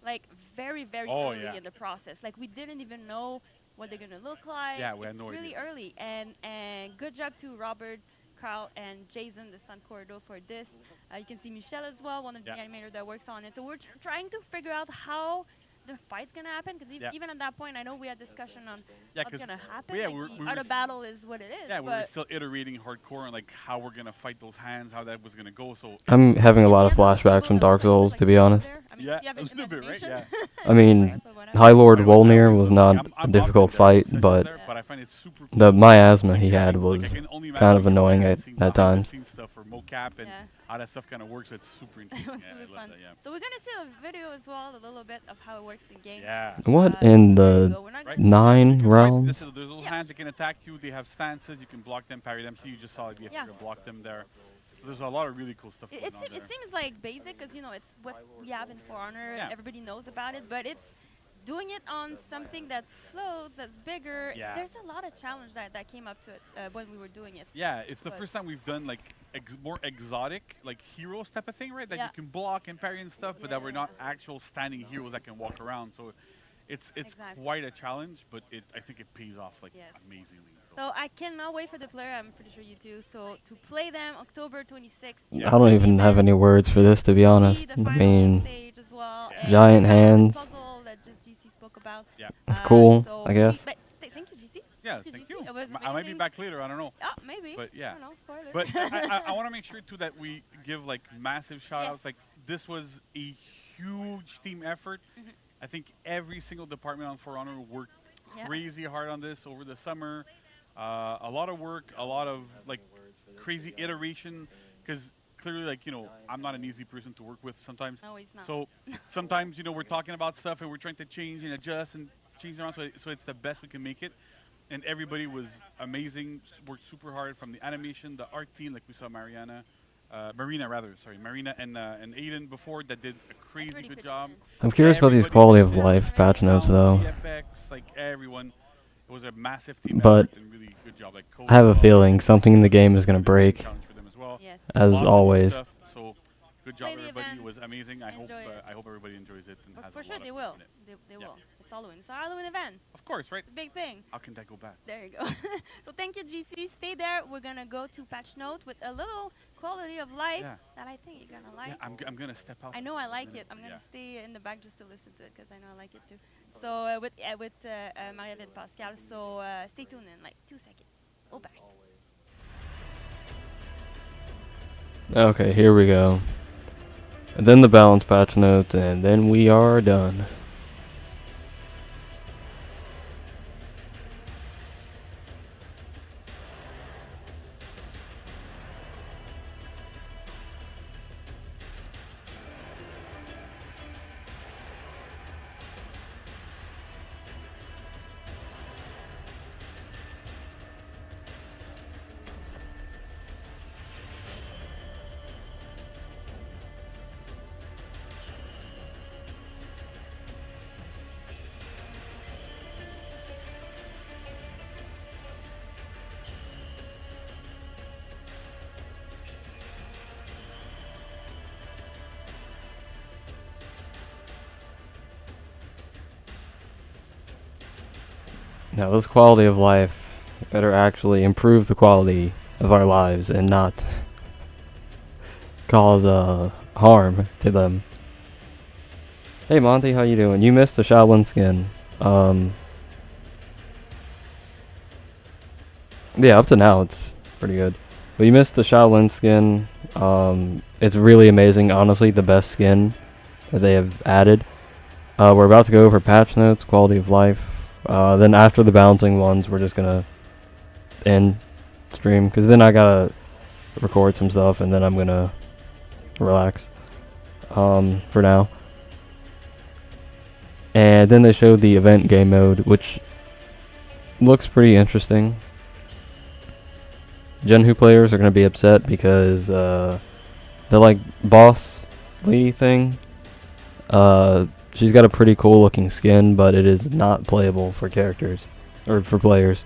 like very
Oh,
early
yeah.
in the process. Like we didn't even know what they're gonna look like.
Yeah, we had
it's
no
really
idea.
early and good job to Robert, Carl, and Jason, the stunt corridor for this. You can see Michelle as well, one of the
Yeah.
animators that works on it. So we're trying to figure out how the fight's gonna happen because
Yeah.
even at that point, I know we had discussion on
Yeah,
what's
'cause
gonna happen.
yeah,
like
we
the
were
art of
s-
battle is what it is.
Yeah, we were
but
still iterating hardcore on like how we're gonna fight those hands, how that was gonna go. So
I'm having a
in
lot
the
of
end, those
flashbacks from
people
Dark
that look
Souls,
like
to be
over
honest.
there, I mean,
Yeah,
if you have
a little bit, right?
imagination.
I mean,
But whatever.
High Lord
I know that
Wolnir
was
was
like,
not
I'm
a difficult
often there,
fight,
sessions
but
there, but I find it super cool.
the miasma he
Like,
had
like,
was
I can only
kind of
imagine
annoying
people
at
seeing
times.
behind-the-scenes stuff for mocap and
Yeah.
how that stuff kind of works. It's super
It
interesting.
was
Yeah, I
really
love
fun.
that. Yeah.
So we're gonna see a video as well, a little bit of how it works in game.
Yeah.
What
so
in
there you
the
go. We're not
Right?
gonna-
9
You can fight-
rounds?
There's little
Yeah.
hands that can attack you. They have stances. You can block them, parry them. See, you just saw like you have to block them there. So there's a lot of really cool stuff going on there.
It seems like basic because it's what we have in For Honor.
Yeah.
Everybody knows about it, but it's doing it on something that floats, that's bigger.
Yeah.
There's a lot of challenge that came up to it when we were doing it.
Yeah, it's the
But-
first time we've done like more exotic, like heroes type of thing, right? That
Yeah.
you can block and parry and stuff, but that we're
Yeah.
not actual standing heroes that can walk around. So it's
Exactly.
quite a challenge, but I think it pays off like
Yes.
amazingly. So.
So I cannot wait for the player. I'm pretty sure you do. So to play them October 26th.
Yeah.
I don't even have any words for this, to be honest.
See the
I
final
mean,
stage as well.
Yeah.
and
Giant
the
hands.
puzzle that just GC spoke about.
Yeah.
it's cool,
So
I guess.
thank you, GC.
Yeah,
Did
thank
you
you.
see? It was
I might be
amazing.
back later. I don't know.
Oh, maybe.
But yeah.
I don't know. Spoiler.
But I want to make sure too that we give like massive shout outs.
Yes.
Like this was a huge team effort.
Mm-hmm.
I think every single department on For Honor worked
Yeah.
crazy hard on this over the summer. A lot of work, a lot of like crazy iteration. Because clearly, like I'm not an easy person to work with sometimes.
No, he's not.
So sometimes we're talking about stuff and we're trying to change and adjust and change around. So it's the best we can make it. And everybody was amazing. Worked super hard from the animation, the art team, like we saw Marina and Aiden before that did a crazy
Pretty
good job.
I'm curious about these
Everybody
quality
was
of
there.
life patch notes,
Sound,
though.
VFX, like everyone. It was a massive team
But
effort and really good job. Like
I have a
Koza,
feeling something in the game is going to
amazing
break,
challenge for them as well.
Yes.
as
Lots of good
always.
stuff, so good job,
Play the
everybody.
event,
It was amazing. I hope
enjoy it.
I hope everybody enjoys it and
But
has
for
a
sure
lot
they
of
will.
fun in it.
They
Yeah.
will. It's Halloween. It's a Halloween event.
Of course, right?
The big thing.
How can that go bad?
There you go. So thank you, GC. Stay there. We're gonna go to patch note with a little quality of life
Yeah.
that I think you're gonna like.
Yeah, I'm gonna step out.
I know I
for a
like
minute,
it. I'm gonna
yeah.
stay in the back just to listen to it because I know I like it too. So with Maria and Pascal. So stay tuned in like 2 seconds. We'll back.
Okay, here we go. And then the balance patch notes, and then we are done. Now, this quality of life better actually improve the quality of our lives and not cause harm to them. Hey Monty, how you doing? You missed the Shaolin skin. Yeah, up to now it's pretty good. But you missed the Shaolin skin. It's really amazing. Honestly, the best skin that they have added. We're about to go over patch notes, quality of life. Then after the bouncing ones, we're just gonna end stream because then I gotta record some stuff and then I'm gonna relax. For now. And then they showed the event game mode, which looks pretty interesting. Gen Who players are gonna be upset because the like boss lady thing. She's got a pretty cool looking skin, but it is not playable for characters or for players.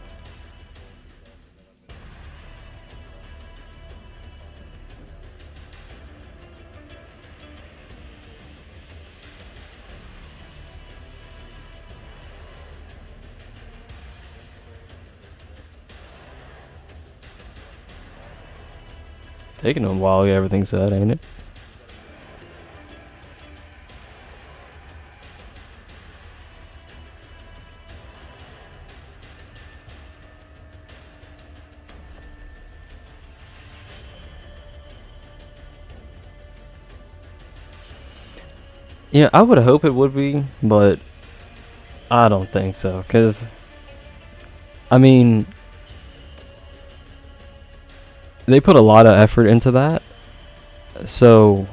Taking a while to get everything set, ain't it? Yeah, I would hope it would be, but I don't think so. Cause I mean, they put a lot of effort into that. So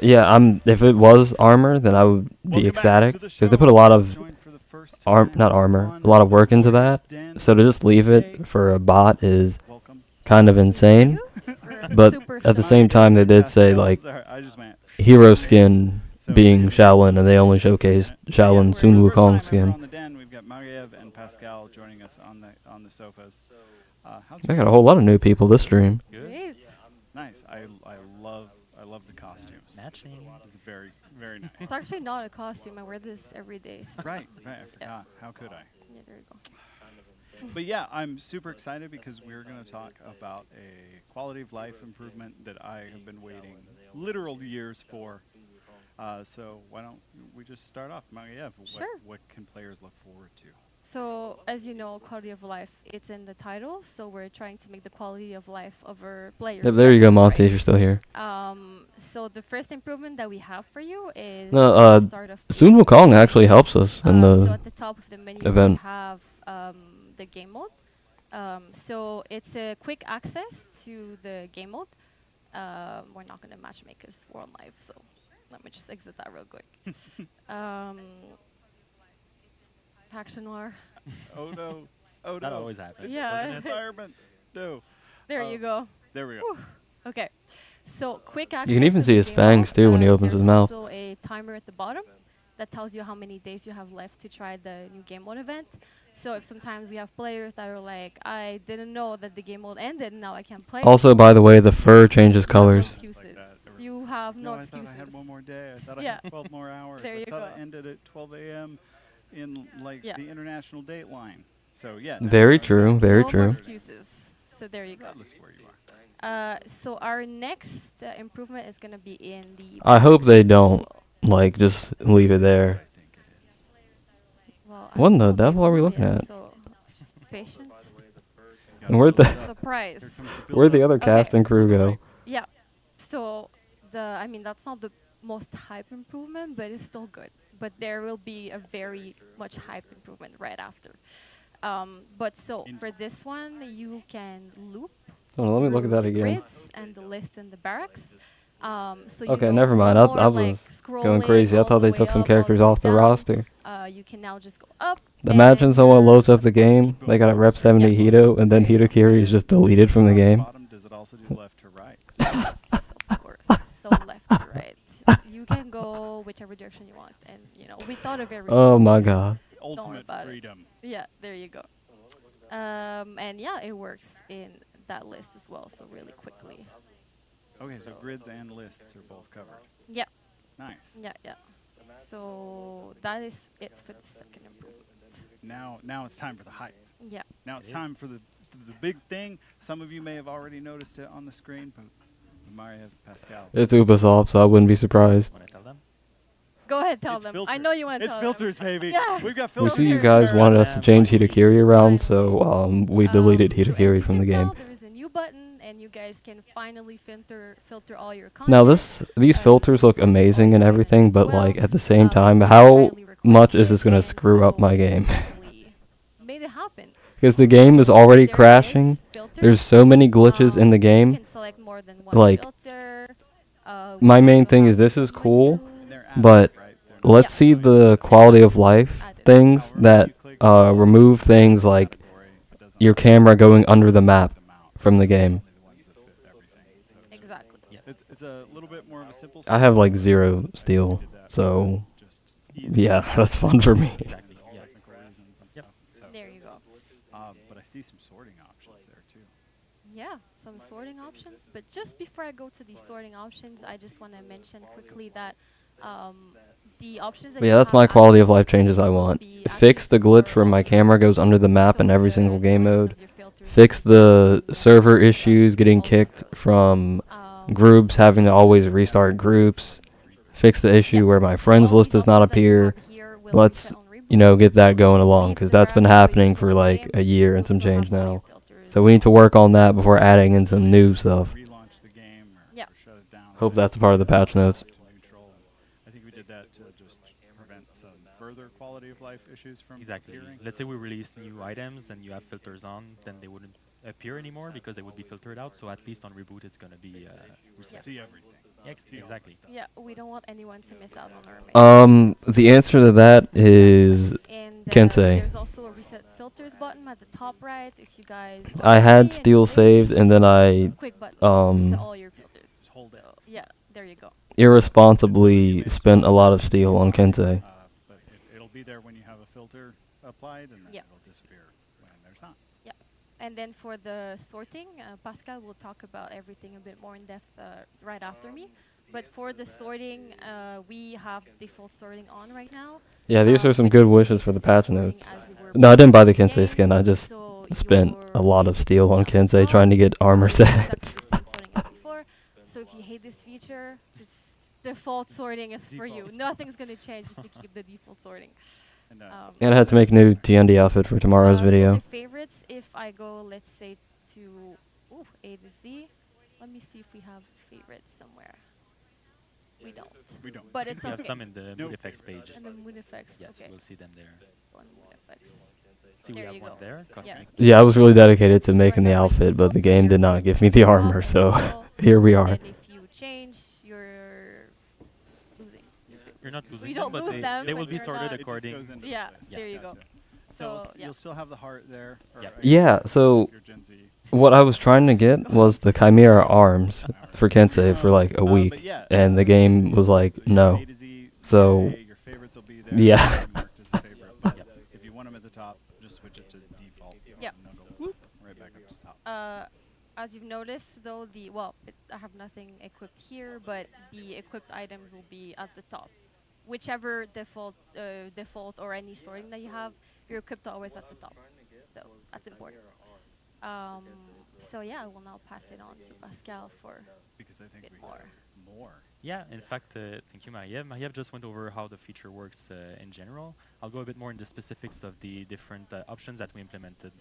yeah, if it was armor, then I would be ecstatic because they put a lot of not armor, a lot of work into that. So to just leave it for a bot is kind of insane. But at the same time, they did say like hero skin being Shaolin, and they only showcased Shaolin Sun Wukong skin.
We've got Mariev and Pascal joining us on the sofas.
I got a whole lot of new people this stream.
Great.
Nice. I love the costumes.
Matching.
It's very very nice.
It's actually not a costume. I wear this every day. So.
Right. I forgot. How could I?
Yeah, there you go.
But yeah, I'm super excited because we're going to talk about a quality of life improvement that I have been waiting literal years for. So why don't we just start off, Mariev?
Sure.
What can players look forward to?
So, as you know, quality of life, it's in the title. So we're trying to make the quality of life of our players.
Yep, there you go,
better,
Monty,
right?
if you're still here.
So the first improvement that we have for you is
No,
the start of
Sun Wukong actually helps us in
so
the
at the top of the menu
event.
we have the game mode. So it's a quick access to the game mode. We're not going to match make because we're on live, so let me just exit that real quick. Faction Noir.
Oh no. Oh no.
That always happens.
It's
Yeah.
an environment. No.
There you go.
There we go.
Whew. Okay. So quick access.
You can even
to
see
the
his
game
fangs
mode.
too when he opens his
There's
mouth.
also a timer at the bottom that tells you how many days you have left to try the new game mode event. So if sometimes we have players that are like, I didn't know that the game mode ended, and now I can't play.
Also, by the way, the fur changes colors.
Excuses. You have no
I thought
excuses.
I had one more day. I thought
Yeah.
I had 12 more hours.
There
I
you
thought
go.
it ended at 12 a.m. in like
Yeah.
the international date line. So yeah.
Very true, very
No more
true.
excuses. So there you go.
Regardless where you are.
So our next improvement is gonna be in the.
I hope they don't
So-
like just leave it there.
I think it is.
Well, I
What in
don't
the
know the
devil are we
rule
looking
yet,
at?
So just be patient.
And where'd the
Surprise.
Here comes the
where'd the
build-up.
other cast and crew go?
Yeah. So I mean that's not the most hype improvement, but it's still good. But there will be a very much hype improvement right after. But so for this one, you can loop.
Hold on, let me look at that
through the
again.
grids and the list in the barracks. So
Okay,
you know,
never mind.
no
I
more,
I
like,
was going
scrolling
crazy. I
all
thought
the
they
way
took some
up, all
characters
the way
off the
down.
roster.
You can now just go up.
Imagine
and
someone
you're
loads up the game, they got a rep 70 Hito, and then Hitokiri is just deleted from the game.
Bottom, does it also do left to right?
Yes, of course. So left to right. You can go whichever direction you want, and you know we thought of everything.
Oh my god.
Ultimate
about it.
freedom.
Yeah, there you go. And yeah, it works in that list as well. So really quickly.
Okay, so grids and lists are both covered.
Yeah,
Nice.
yeah, yeah. So that is it for the second improvement.
Now it's time for the hype.
Yeah.
Now it's time for the big thing. Some of you may have already noticed it on the screen, but Mariev, Pascal.
It's Ubisoft, so I wouldn't be surprised.
Want to tell them?
Go ahead, tell
It's
them. I
filters.
know you want to
It's
tell
filters, baby.
Yeah.
We've got
We
filters.
see you
Filters
guys
are
wanted us to change Hitakiri around, so we deleted
So as
Hitakiri
you
from the
can
game.
tell, there's a new button, and you guys can finally filter all your content.
Now these filters look amazing and everything, but like at the same time, how much is this gonna screw up my game?
Made it happen.
Because the game is already
There it is,
crashing.
filters.
There's so many glitches in the
You
game.
can select more than one
Like,
filter.
my
We
main
also
thing
have
is this is
menus.
cool,
They're
but
active, right? They're
let's see the quality of life things that remove things like your camera going under the map from the game.
Exactly.
It's a little bit more of a simple.
I have like 0 steel, so yeah, that's fun for me.
Exactly. Yeah. Technical reasons and stuff. So,
There you go.
but I see some sorting options there too.
Yeah, some sorting options. But just before I go to the sorting options, I just want to mention quickly that the options that
But
you
yeah, that's
have
my quality of
active
life changes I
will
want.
be
Fix the
active
glitch
for
where my
all
camera
users.
goes under the map in
So
every
the
single game
selection
mode.
of your filters
Fix
will
the
be
server
used
issues getting
all
kicked
purpose.
from groups having to always restart groups. Fix the issue where my friends list does not appear. Let's, you know, get that going along, because that's been happening for like a year and some change now. So we need to work on that before adding in some new stuff.
Relaunch the game or,
Yeah.
or shut it down.
Hope that's a part of the patch notes.
To neutral. I think we did that to just prevent some further quality of life issues from
Exactly.
appearing.
Let's say we release new items and you have filters on, then they wouldn't appear anymore because they would be filtered out. So at least on reboot, it's going to be reset.
See everything. See all
Exactly.
the stuff.
Yeah, we don't want anyone to miss out on our main
The answer to that is
And
Kensei.
there's also a reset filters button at the top right if you guys
I had
and
steel
this
saved, and then I
quick button reset all your filters.
Just hold it.
So, yeah, there you go.
irresponsibly spent a lot of steel on Kensei.
But it'll be there when you have a filter applied, and then
Yeah.
it'll disappear when there's not.
Yeah. And then for the sorting, Pascal will talk about everything a bit more in depth right after me. But for the sorting, we have default sorting on right now.
Yeah, these are some
which
good
will
wishes
be
for the
same
patch
sorting
notes.
as you were
No, I didn't buy the
before
Kensei
game.
skin. I just
So
spent a
your
lot of steel on
filters
Kensei
on,
trying to get armor
it's exactly
sets.
the same sorting as before. So if you hate this feature, just default sorting is for you.
Default.
Nothing's gonna change if you keep the default sorting.
And,
And I had to make a new TND outfit for tomorrow's
So
video.
the favorites, if I go, let's say to A to Z, let me see if we have favorites somewhere. We don't.
We don't.
But it's
We have
okay.
some in the
No
mood effects page.
And the mood effects.
Yes,
Okay.
we'll see them there.
On mood effects.
See, we
There
have
you
one
go.
there.
Yeah.
Cosmic.
Yeah, I was really dedicated to making the
Right now, by
outfit, but
default,
the
so
game
you're
did not
looking
give me
at
the
top
armor,
and
so
middle,
here we are.
And if you change, you're losing.
You're not losing
We
them,
don't
but
lose them,
they will
but
be
you're
sorted
not-
It just
according.
goes into
Yeah,
place.
there you go.
Gotcha. So
So, yeah.
you'll still have the heart there. Or
Yep.
I guess
Yeah,
if
so
you're Gen Z.
what I was trying to get was the Chimera arms for Kensei for like a
But
week,
yeah,
and the game was like,
your
no.
A to Z,
So,
your favorites will be there.
yeah.
They're marked as a favorite, but if you want them at the top, just switch it to default.
Yeah.
And they'll go whoop, right back up to the top.
As you've noticed, though, I have nothing equipped here, but the equipped items will be at the top. Whichever default or any sorting that you have, your equipped are always at the top. So that's important. So yeah, I will now pass it on to Pascal for
Because I
a
think
bit
we
more.
got more.
Yeah, in fact, thank you, Mariev. Mariev just went over how the feature works in general. I'll go a bit more in the specifics of the different options that we implemented.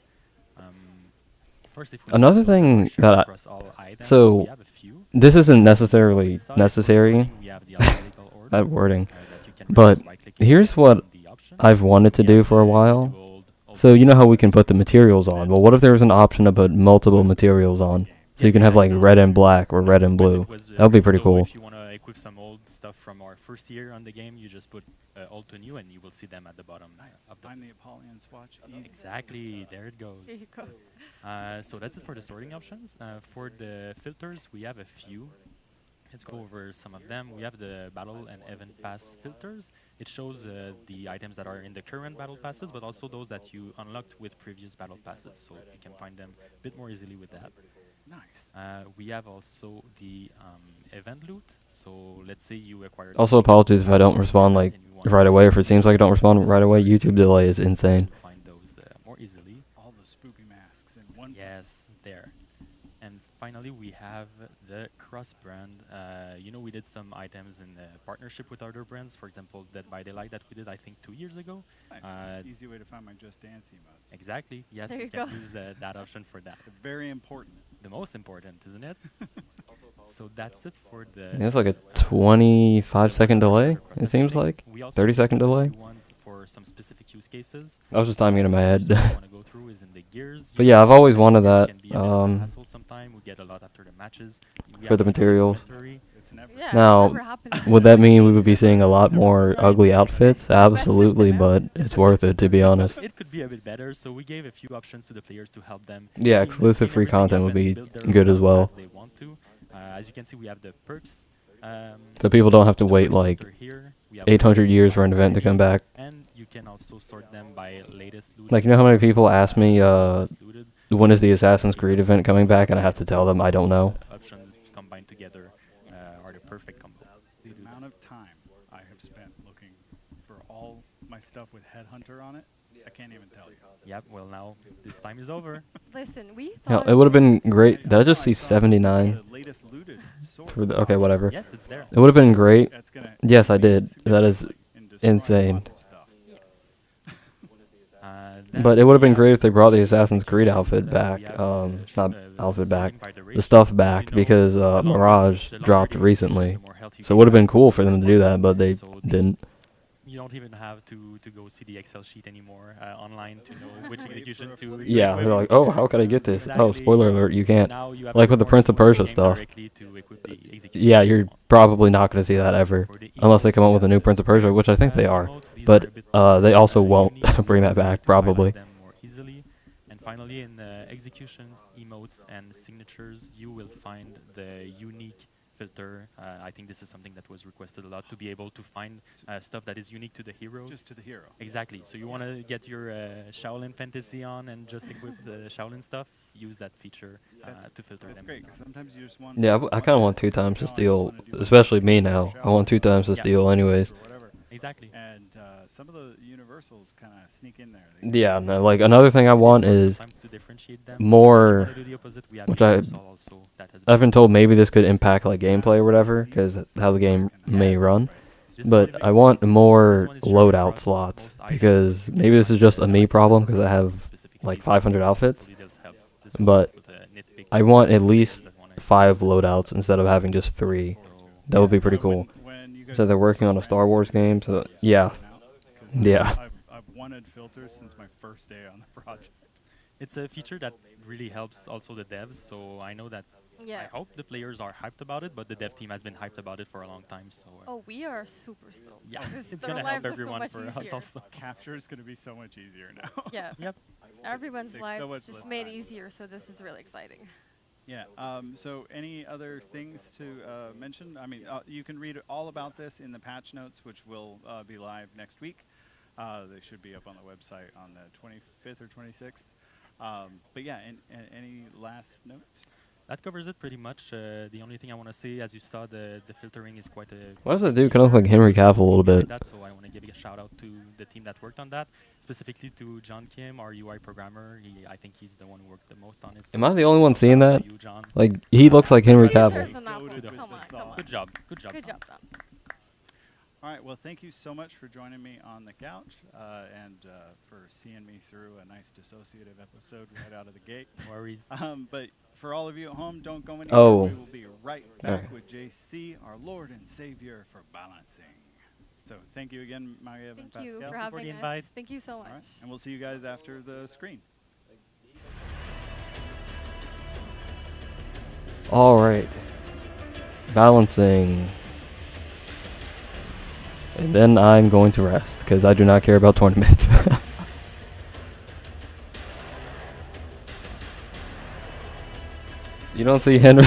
First, if we
Another
look at those
thing
shared
that I-
across all items,
so
we have a few.
This isn't necessarily
Besides for
necessary,
sorting, we have the alphabetical order,
that wording,
that you can
but
reduce by clicking
here's what
on the option.
I've wanted to
We
do
have
for a
the
while.
gold,
So you know how we
ultimate,
can put the materials on? Well, what if there was an option to put multiple materials on? So you
Yes,
can have like
exactly.
red and black or red and
When
blue.
it was,
That would be pretty
so
cool.
If you want to equip some old stuff from our first year on the game, you just put old to new, and you will see them at the bottom
Nice.
of the
Find the
list.
Apollyon swatch. Easy.
Exactly, there it goes.
There you go.
So that's it for the sorting options. For the filters, we have a few. Let's go over some of them. We have the battle and event pass filters. It shows the items that are in the current battle passes, but also those that you unlocked with previous battle passes. So you can find them a bit more easily with that.
Nice.
We have also the event loot. So let's say you acquired.
Also,
something
apologies if I
fast
don't
and
respond like
you want
right
to
away. If it seems like I don't
use
respond
this
right away,
filter,
YouTube delay is
you can
insane.
Find those more easily.
All the spoopy masks in one.
Yes, there. And finally, finally, we have the cross brand. You know, we did some items in partnership with other brands. For example, Dead by Daylight that we did, I think, 2 years ago.
Nice. Easy way to find my Just Dance emotes.
Exactly. Yes,
There
you
you
can
go.
use that option for that.
Very important.
The most important, isn't it? So that's it for the.
It's like a 25-second delay, it seems like.
We also
30-second
have a
delay.
few ones for some specific use cases.
I was just timing it in my head.
First one I wanna go through is in the gears.
But yeah, I've always wanted
Gears
that,
can be a bit of a hassle sometime. We get a lot after the matches. We
for
have
the
a lot of
materials.
inventory.
It's never.
Yeah,
Now,
it's never happened.
Would that mean we would be seeing a lot more ugly outfits? Absolutely, but it's worth it, to be honest.
It could be a bit better, so we gave a few options to the players to help them.
Yeah,
clean-
exclusive
clean
free
everything
content
up
would
and
be
build their
good
own
as well.
as they want to. As you can see, we have the perks.
So people don't have to
the
wait
perks
like
filter here. We have
800 years for an event to come back.
And you can also sort them by latest loot.
Like, you know how many people ask me,
Looted.
when is the Assassin's Creed event coming back? And I have to tell them I don't know.
Options combined together are the perfect combo.
The amount of time I have spent looking for all my stuff with Headhunter on it, I can't even tell you.
Yep, well now this time is over.
Listen, we
Yeah,
thought
it would have been great. Did I
know
just see
saw
79?
The latest looted sword.
For the, okay, whatever.
Yes, it's there.
It would have been great.
That's gonna
Yes, I
increase
did. That is
significantly in destroying
insane.
lots of stuff.
Then
But it would have
we
been great if they brought the
the
Assassin's Creed
executions,
outfit back.
we have,
Not outfit
sorting
back.
by the
The
race.
stuff
As
back
you know,
because
the longer
Mirage
the
dropped
execution,
recently.
the more health you
So it
get
would have been
back.
cool for them to do that, but they
So
didn't.
You don't even have to go see the Excel sheet anymore online to know which
Wait
execution
for a
to.
free
Yeah, they're like, oh, how could I get this? Oh,
Exactly.
spoiler alert, you can't.
Now you have
Like
to
with the
go
Prince of
to the
Persia
game
stuff.
directly to equip the execution
Yeah,
if you
you're
want.
probably not going to see that ever.
For the
Unless they come up
emotes,
with a new Prince of Persia, which I think they are.
emotes, these
But
are a bit
they also won't
unique.
bring that
You
back,
need to highlight
probably.
them more easily. And finally, in executions, emotes, and signatures, you will find the unique filter. I think this is something that was requested a lot, to be able to find stuff that is unique to the heroes.
Just to the hero.
Exactly. So you want to get your Shaolin fantasy on and just equip the Shaolin stuff, use that feature to filter
That's
them.
great, 'cause sometimes you just want.
Yeah, I kind of want 2 times to steal, especially me now. I want 2 times to
Yeah.
steal anyways.
Or whatever.
Exactly.
And some of the universals kind of sneak in there. They-
Yeah, no, like another thing I want is
Sometimes to differentiate them.
more,
If you wanna do the opposite, we have
which I-
Universal also that has
I've been told maybe this could impact like gameplay or whatever, because that's how the game may run.
This
But
one
I
is-
want
this
more
one is shared
loadout
across
slots,
most items,
because
so you
maybe
can
this is
find
just a
the
me problem, because I
items
have
specific
like
seasons.
500 outfits.
Hopefully this helps. This one
But
with a nitpick
I want at
for
least
players that wanna
5
use
loadouts instead of having just 3.
So
That would be pretty
So
cool.
when you guys
So they're
were
working on a
first
Star
ran
Wars
into
game,
this,
so
just
yeah.
looking out, 'cause
Yeah.
I've wanted filters since my first day on the project.
it's a feature that really helps also the devs. So I know that
Yeah.
I hope the players are hyped about it, but the dev team has been hyped about it for a long time. So
Oh, we are super stoked.
yeah,
Because
it's
our
gonna
lives
help
are so
everyone
much
for us
easier.
also.
Capture is going to be so much easier now.
Yeah.
Yep.
Everyone's
Takes so
lives
much
just
less
made
time.
easier, so this is really exciting.
Yeah. So any other things to mention? I mean, you can read all about this in the patch notes, which will be live next week. They should be up on the website on the 25th or 26th. But yeah, any last notes?
That covers it pretty much. The only thing I want to say, as you saw, the filtering is quite a.
Why does that dude kind of look like Henry Cavill a little bit?
That, so I want to give a shout out to the team that worked on that, specifically to John Kim, our UI programmer. I think he's the one who worked the most on it.
Am I the only one seeing
shout out
that?
to you, John.
Like, he looks like Henry
There's
Cavill.
an apple.
Goated with
Come
the
on, come
sauce.
on.
Good job. Good job.
Good
Tom.
job, Tom.
All right. Well, thank you so much for joining me on the couch and for seeing me through a nice dissociative episode right out of the gate.
No worries.
But for all of you at home, don't go anywhere.
Oh.
We will be right back
Alright.
with JC, our Lord and Savior for balancing. So thank you again, Maria and
Thank you
Pascal.
for
the
having
invite.
us. Thank you so
All right.
much.
And we'll see you guys after the screen.
Alright. Balancing. And then I'm going to rest, because I do not care about tournaments. You don't see Henry?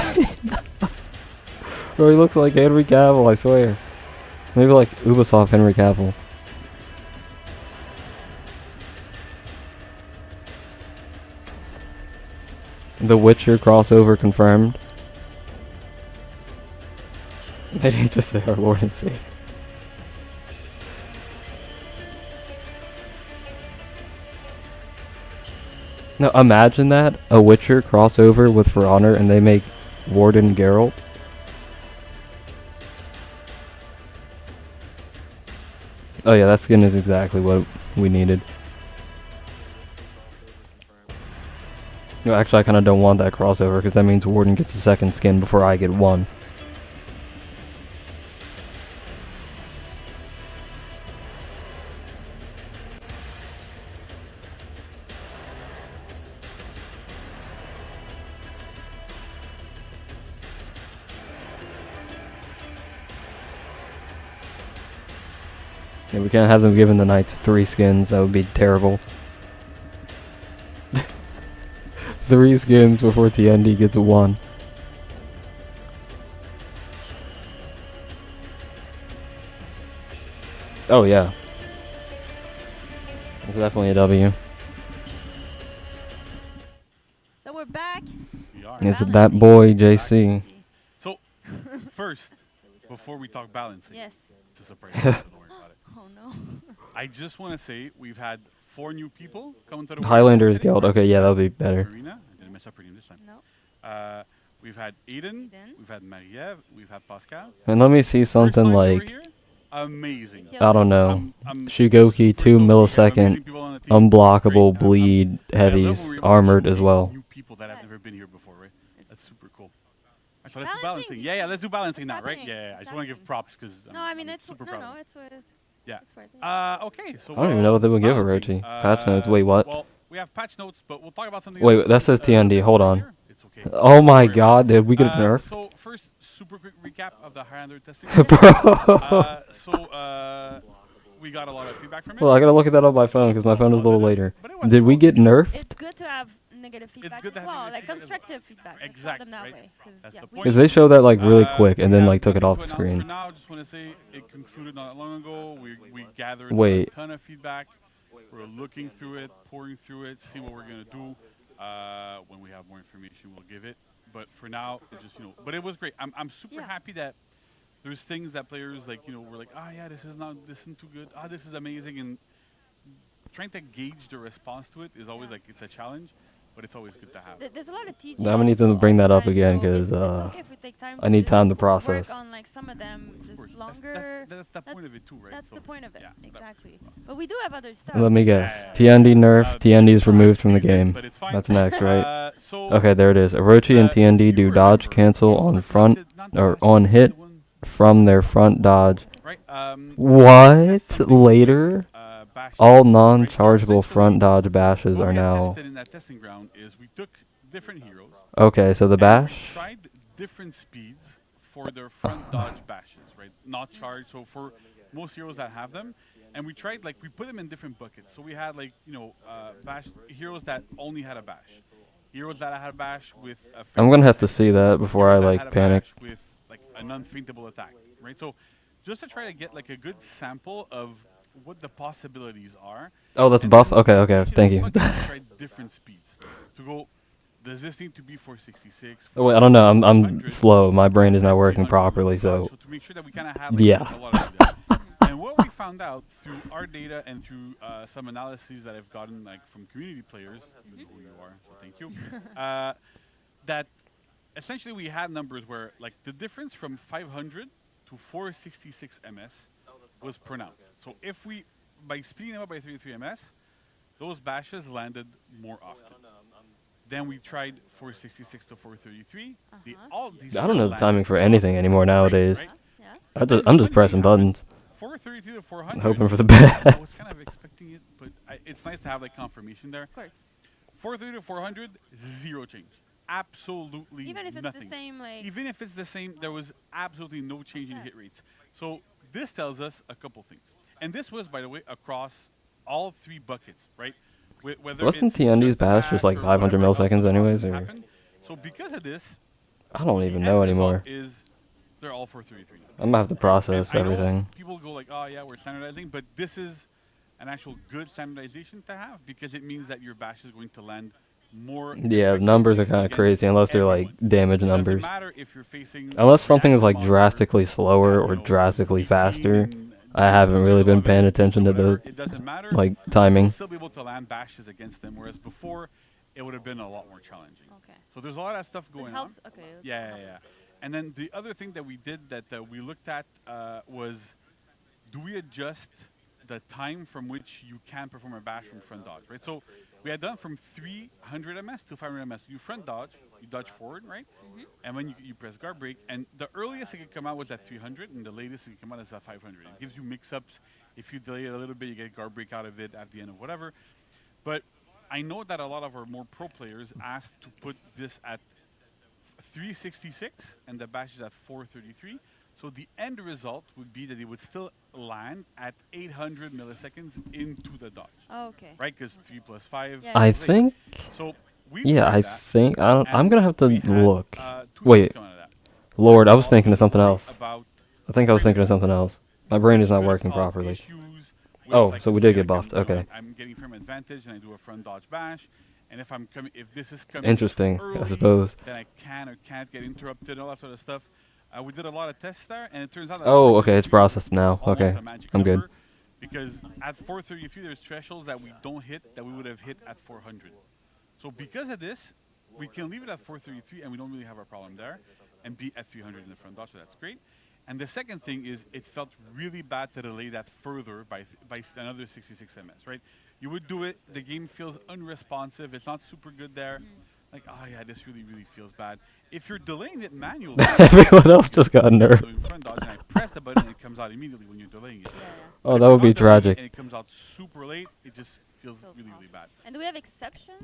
Bro, he looks like Henry Cavill, I swear. Maybe like Ubisoft Henry Cavill. The Witcher crossover confirmed. Did he just say our Lord and Savior? No, imagine that, a Witcher crossover with For Honor and they make Warden Geralt. Oh yeah, that skin is exactly what we needed. No, actually I kind of don't want that crossover because that means Warden gets a second skin before I get one. Yeah, we can't have them giving the Knights 3 skins, that would be terrible. 3 skins before TND gets 1. Oh yeah. It's definitely a W.
So we're back.
We are.
It's that boy JC.
So, first, before we talk balancing,
Yes.
it's a surprise. Don't worry about it.
Oh no.
I just want to say we've had 4 new people come to the
Highlanders
Warriors
Guild. Okay, yeah, that'll be better.
Marina. I didn't mess up her name this time.
No.
We've had Aiden.
Aiden.
We've had Marie-Eve. We've had Pascal.
And let me see
First
something
time over
like,
here, amazing.
I don't know,
I'm
Shugoki
super
2
stoked. We have
millisecond,
amazing people on the team. It's
unblockable
great.
bleed
I love
heavies,
when we're able to
armored as
showcase
well.
New people that have never been here before, right? That's super cool. Actually, let's do
Balancing.
balancing. Yeah, let's do balancing
What's
now, right?
happening?
Yeah, I
What's
just want to give
happening?
props because
No, I mean
I'm
it's
super
no,
proud
no,
of it.
it's what.
Yeah.
It's worth it.
Okay, so
I don't even know what they would give a
balancing.
Rochi. Patch notes, wait, what?
Well, we have patch notes, but we'll talk about something
Wait,
else.
that says TND, hold on.
Here. It's okay.
Oh
Don't
my
worry about
god,
it.
did we get a nerf?
So first, super quick recap of the Highlander testing.
Bro.
We got a lot of feedback from it.
Well, I gotta look at that on my phone because my phone is a little later.
But it wasn't
Did we get nerfed?
It's good to have negative feedback
good to
as
have
well,
negative
like
feedback as well.
constructive feedback. Let's have
Exactly,
them that
right?
way. 'Cause,
That's
yeah,
the
we-
point.
Because they showed that like really quick and
we
then
have
like took it
nothing
off
to
the
announce For
screen.
now, just want to say it concluded not long ago. We gathered
Wait.
a ton of feedback. We're looking through it, pouring through it, seeing what we're gonna do. When we have more information, we'll give it. But for now, it's just But it was great. I'm super happy that there's things that players like were like, yeah, this isn't too good. This is amazing, and trying to gauge the response to it is always like it's a challenge, but it's always good to have.
There's a lot of teaching.
I'm gonna need them to
also
bring
all
that
the
up
time,
again
so
because
it's okay if we take time
I need
just
time to process.
Work on like some of them just
course.
longer.
That's the point of it too, right?
That's
So,
the point of it,
yeah,
exactly. But we do have other stuff.
Let me guess.
Yeah.
TND nerf, TND is
fine.
removed from the
Teased it,
game.
but it's fine.
That's next, right?
So,
Okay, there it is. Orochi and
if
TND
you
do dodge
remember,
cancel on
not
front
the
or
last
on
one,
hit
the one-
from their front dodge.
Right?
What?
something
Later?
with, bashes,
All
right? So
non-chargeable front
essentially,
dodge bashes
what
are
we had
now.
tested in that testing ground is we took different heroes.
Okay, so the
and
bash.
we tried different speeds for their front dodge bashes, right? Not charged. So for most heroes that have them, and we tried we put them in different buckets. So we had bash heroes that only had a bash, heroes that had a bash with a.
I'm gonna have to
faintable
see that before I
heroes that had a
panic.
bash with a non-faintable attack, right? So just to try to get a good sample of what the possibilities are.
Oh, that's
and
buff?
then
Okay, okay,
each of
thank
those
you.
buckets we tried different speeds to go. Does this need to be 466?
Oh, wait, I don't know. I'm
400,
slow. My brain is not working
300
properly,
with dodge,
so
to make sure that we kind of have
yeah.
a lot of data. And what we found out through our data and through some analyses that I've gotten from community players, you know who you are, so thank you, that essentially we had numbers where the difference from 500 to 466 ms was pronounced. So if we, by speeding them up by 33 ms, those bashes landed more often. Then we tried 466 to 433. These
I don't know the timing for anything anymore nowadays.
Right?
Yeah.
I'm just pressing buttons.
432 to 400.
Hoping for the
I was
best.
kind of expecting it, but it's nice to have confirmation there.
Of course.
430 to 400, zero change. Absolutely
Even if it's
nothing.
the same,
Even if it's the same, there was absolutely no change in hit rates. So this tells us a couple things. And this was, by the way, across all 3 buckets, right? Whether
Wasn't
it's
TND's
just the
bash just
bash or
500
whatever else
milliseconds
that
anyways, or
happened. So because of this,
I don't even
the
know
end result
anymore.
is they're all 433.
I'm gonna have to process
I know
everything.
people go oh yeah, we're standardizing, but this is an actual good standardization to have because it means that your bash is going to land more.
Yeah, the numbers are kind of
against
crazy unless they're
everyone.
damage
It doesn't
numbers.
matter if you're facing
Unless something is
reactive monster
drastically slower
that,
or
is
drastically
18
faster.
and
I haven't really been
0
paying attention to
whatever,
the
it doesn't matter.
timing.
You'll still be able to land bashes against them, whereas before it would have been a lot more challenging.
Okay.
So there's a lot of stuff
It
going
helps.
on.
Okay. it
Yeah,
helps
yeah, yeah.
us.
And then the other thing that we did that we looked at was, do we adjust the time from which you can perform a bash from front dodge, right? So we had done from 300 ms to 500 ms. You front dodge, you dodge forward, right? And when you press guard break, and the earliest it can come out was at 300, and the latest it can come out is at 500. It gives you mix-ups. If you delay it a little bit, you get guard break out of it at the end of whatever. But I know that a lot of our more pro players asked to put this at 366 and the bash is at 433. So the end result would be that it would still land at 800 milliseconds into the dodge,
Oh, okay.
right? Because 3 plus 5.
Yeah,
I
equals 8.
think.
So we
Yeah,
tried
I
that,
think. I'm
and
gonna have to
we had,
look.
two
Wait,
things coming out of that.
Lord, I
First
was
of all,
thinking of something
worry
else.
about
I think I was
frame
thinking of
rate.
something else. My brain is
It
not
could have
working
caused
properly.
issues with,
Oh,
like,
so we
let's
did
say,
get
like,
buffed. Okay.
I'm getting frame advantage and I do a front dodge bash, and if I'm coming, if this is coming
Interesting,
early,
I suppose.
then I can or can't get interrupted, all that sort of stuff. We did a lot of tests there, and it turns out that
Oh, okay, it's
433 is
processed now.
almost
Okay,
a magic
I'm good.
number, because at 433 there's thresholds that we don't hit that we would have hit at 400. So because of this, we can leave it at 433 and we don't really have a problem there, and be at 300 in the front dodge, so that's great. And the second thing is, it felt really bad to delay that further by another 66 ms, right? You would do it, the game feels unresponsive, it's not super good there. Like, oh yeah, this really, really feels bad. If you're delaying it manually,
Everyone else just got
I'm
nerfed.
doing front dodge and I press the button and it comes out immediately when you're delaying it.
Oh,
If
that
you're
would be
not delaying it
tragic.
and it comes out super late, it just feels really, really bad.
And do we have exception?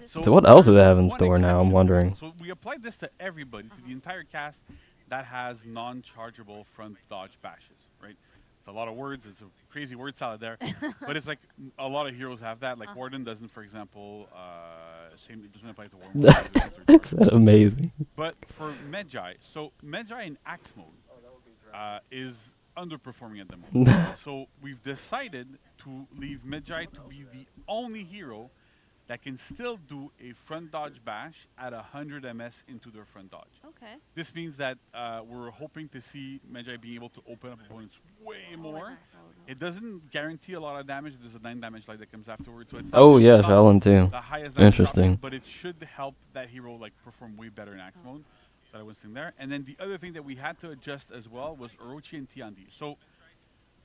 So what else do they
there's
have in
one
store now? I'm
exception.
wondering.
So we applied this to everybody, to the entire cast that has non-chargeable front dodge bashes, right? It's a lot of words. It's a crazy word salad there, but it's like a lot of heroes have that. Like Warden doesn't, for example. Same, it doesn't apply to Warden.
That's amazing.
But for Medjai, so Medjai in Axe mode is underperforming at the moment. So we've decided to leave Medjai to be the only hero that can still do a front dodge bash at 100 ms into their front dodge.
Okay.
This means that we're hoping to see Medjai being able to open up opponents way more. It doesn't guarantee a lot of damage. There's a 9 damage light that comes afterwards. So it's not
Oh
gonna
yeah,
stop
Shaolin too.
the highest damage
Interesting.
option, but it should help that hero like perform way better in Axe mode. So that was thing there. And then the other thing that we had to adjust as well was Orochi and Tiandi. So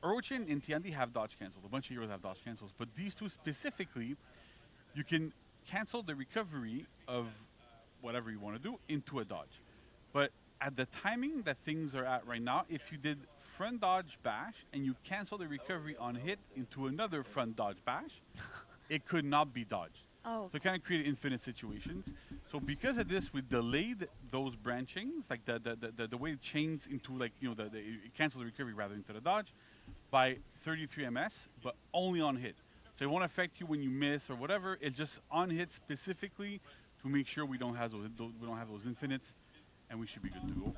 Orochi and Tiandi have dodge cancels. A bunch of heroes have dodge cancels, but these two specifically, you can cancel the recovery of whatever you want to do into a dodge. But at the timing that things are at right now, if you did front dodge bash and you cancel the recovery on hit into another front dodge bash, it could not be dodged.
Oh.
So it kind of created infinite situations. So because of this, we delayed those branchings, like the way it chains into, like, you know, it cancels the recovery rather into the dodge by 33 ms, but only on hit. So it won't affect you when you miss or whatever. It's just on hit specifically to make sure we don't have those infinites, and we should be good to go.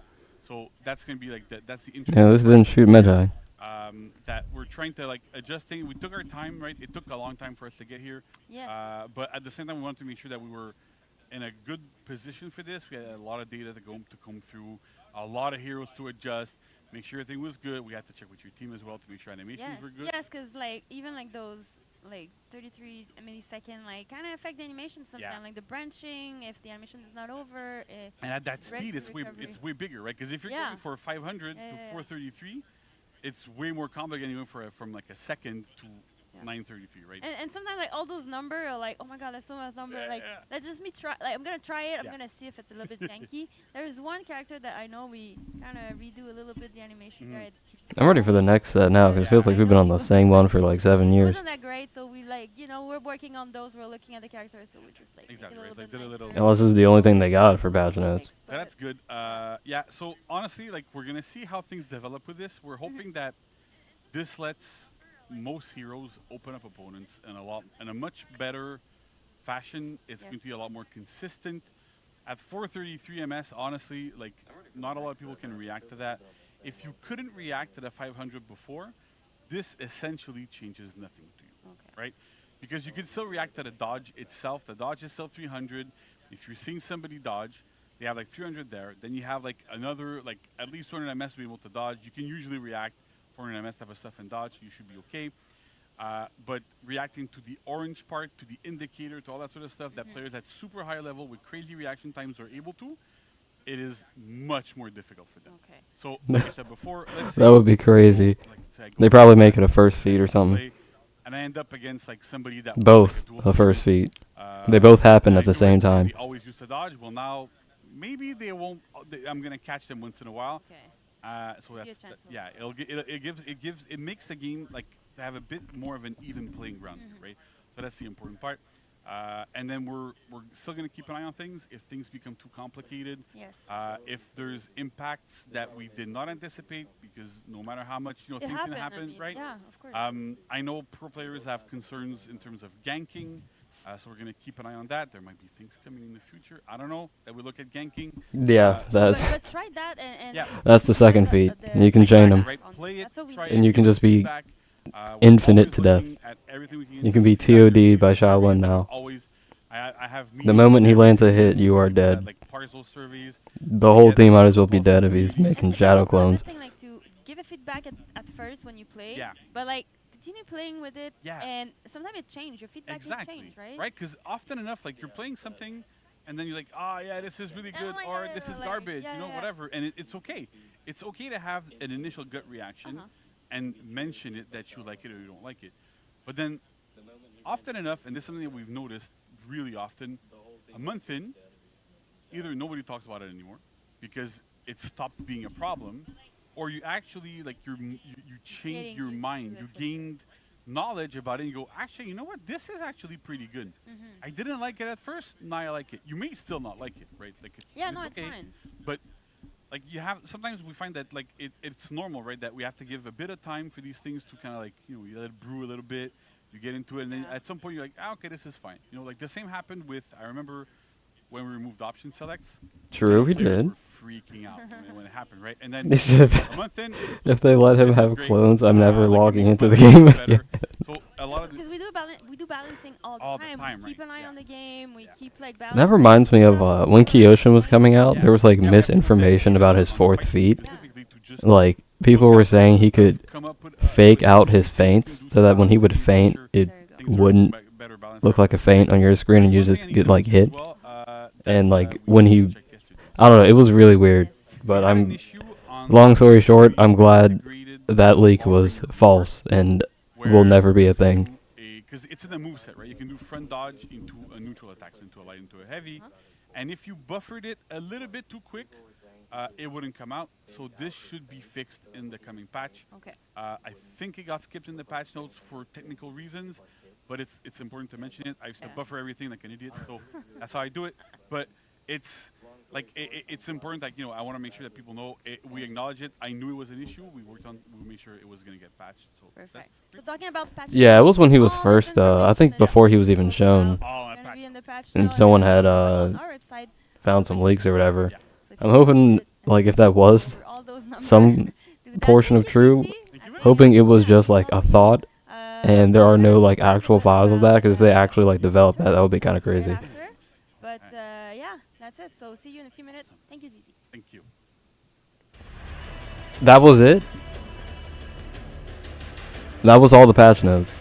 So that's gonna be like that's the interesting.
Yeah, this didn't shoot Medjai.
That we're trying to like adjusting. We took our time, right? It took a long time for us to get here.
Yes.
But at the same time, we wanted to make sure that we were in a good position for this. We had a lot of data to come through, a lot of heroes to adjust, make sure everything was good. We had to check with your team as well to make sure animations
Yes.
were good.
Yes, because like even like those like 33 millisecond like kind of affect the animation sometimes.
Yeah.
Like the branching, if the animation is not over.
And at that
breaks
speed,
the
it's way
recovery.
bigger, right? Because if you're
Yeah.
going for 500 to 433, it's way more complicated even from like a second to 933, right?
And sometimes like all those numbers are like, oh my god, there's so much number. Like let just me try. Like I'm gonna try it. I'm gonna see if it's a little bit janky. There's one character that I know we kind of redo a little bit the animation there. It's
I'm ready for the next set now because it feels like we've been on the same one for like 7 years.
wasn't that great, so we like we're working on those. We're looking at the characters, so we just like
Exactly,
make it a
right,
little
like
bit
did a little.
nicer.
Unless this is the only thing they got for patch notes.
That's good. Yeah. So honestly, like we're gonna see how things develop with this. We're hoping that this lets most heroes open up opponents in a much better fashion. It's going to be a lot more consistent. At 433 ms, honestly, like not a lot of people can react to that. If you couldn't react to the 500 before, this essentially changes nothing to you, right? Because you can still react to the dodge itself. The dodge is still 300. If you're seeing somebody dodge, they have like 300 there. Then you have like another, like at least 200 ms to be able to dodge. You can usually react 400 ms type of stuff and dodge. You should be okay. But reacting to the orange part, to the indicator, to all that sort of stuff that players at super high level with crazy reaction times are able to, it is much more difficult for them.
Okay.
So, like I said before, let's
That would be crazy. They probably make it a first feat or something.
and I end up against like somebody that
Both a first feat. They both happen at the same time.
They always used to dodge. Well, now maybe they won't. I'm gonna catch them once in a while.
Okay.
So that's yeah. It makes the game like to have a bit more of an even playing ground, right? So that's the important part. And then we're still gonna keep an eye on things. If things become too complicated,
Yes.
if there's impacts that we did not anticipate, because no matter how much
It
things
happened,
can
I
happen,
mean,
right?
yeah, of course.
I know pro players have concerns in terms of ganking. So we're gonna keep an eye on that. There might be things coming in the future. I don't know that we look at ganking.
Yeah, that's
But try that and
Yeah.
that's the second feat. You can chain them,
Right, play it,
That's what we
try
do.
and you can just be
feedback. We're
infinite
always
to death.
looking at everything we
You can be
feedback.
TOD'd by
There's surveys
Shaolin
that
now.
Always, I have
The
meetings
moment he
every
lands a
single
hit, you are
week,
dead.
like partial surveys.
The whole team might as well be dead if he's making shadow clones.
Thing, like to give a feedback at first when you play.
Yeah.
But like continue playing with it.
Yeah.
And sometimes it changes. Your feedback can
Exactly.
change, right?
Right, because often enough, like you're playing something, and then you're like, oh yeah, this is really good,
like,
or this is
like,
garbage,
yeah,
you know,
yeah.
whatever. And it's okay. It's okay to have an initial gut reaction and mention it that you like it or you don't like it. But then, often enough, and this is something that we've noticed really often, a month in, either nobody talks about it anymore because it stopped being a problem, or you actually like you changed
Getting
your
used to
mind.
it
You
with
gained knowledge about it and you go, actually, you know what? This is actually pretty good. I didn't like it at first, now I like it. You may still not like it, right? Like
Yeah, no, it's
okay,
fine.
but like you have sometimes we find that like it's normal, right? That we have to give a bit of time for these things to kind of like you let it brew a little bit. You get into it, and then at some point you're like, okay, this is fine. Like the same happened with I remember when we removed option selects.
True, we
players
did.
were freaking out when it happened, right? And then a month in,
If they let him
this is
have
great.
clones, I'm never
Like, it
logging
makes
into the
my life
game
better.
again.
So a lot of
Because we do balancing all the time. We keep an eye on the game. We keep like balancing.
That reminds me of when Kyoshin was coming out. There was like
Yeah.
misinformation about his fourth feat.
specifically to just
Like people were saying he could
come up with,
fake
like,
out his
things you can
feints
do
so that when he
to
would
balance
feint,
sure
it
There you go.
things are
wouldn't
better balanced
look
out.
like a feint on your screen, and you
One thing
just
I need
get
to
like
mention as
hit.
well,
And
that,
like
we
when
need
he,
to check yesterday.
I don't know, it was really weird. But
We had an
I'm,
issue on
long story short, I'm glad
integrated
that leak was
offering
false and will
where
never be a
you
thing.
do because it's in the moveset, right? You can do front dodge into a neutral attack, so into a light, into a heavy. And if you buffered it a little bit too quick, it wouldn't come out. So this should be fixed in the coming patch.
Okay.
I think it got skipped in the patch notes for technical reasons, but it's important to mention it. I used to
Yeah.
buffer everything like an idiot, so that's how I do it. But it's like it's important. Like I want to make sure that people know we acknowledge it. I knew it was an issue. We made sure it was going to get patched. So
Perfect.
that's
So talking about patch.
Yeah, it was when he was
all this
first. I think
information
before he
is
was even shown.
all on
gonna
patch.
be in the patch
And
note
someone
and
had,
on our website.
Found some leaks or whatever.
Yeah.
So if
I'm
you
hoping,
could,
like, if that was
for all those numbers,
some
do that.
portion of
Thank you,
true,
TC.
Thank you very
hoping it was just like a thought, and there are no like actual files of that. Because if they actually like developed that, that would be kind of crazy.
After. But yeah, that's it. So see you in a few minutes. Thank you, ZZ.
Thank you.
That was it. That was all the patch notes.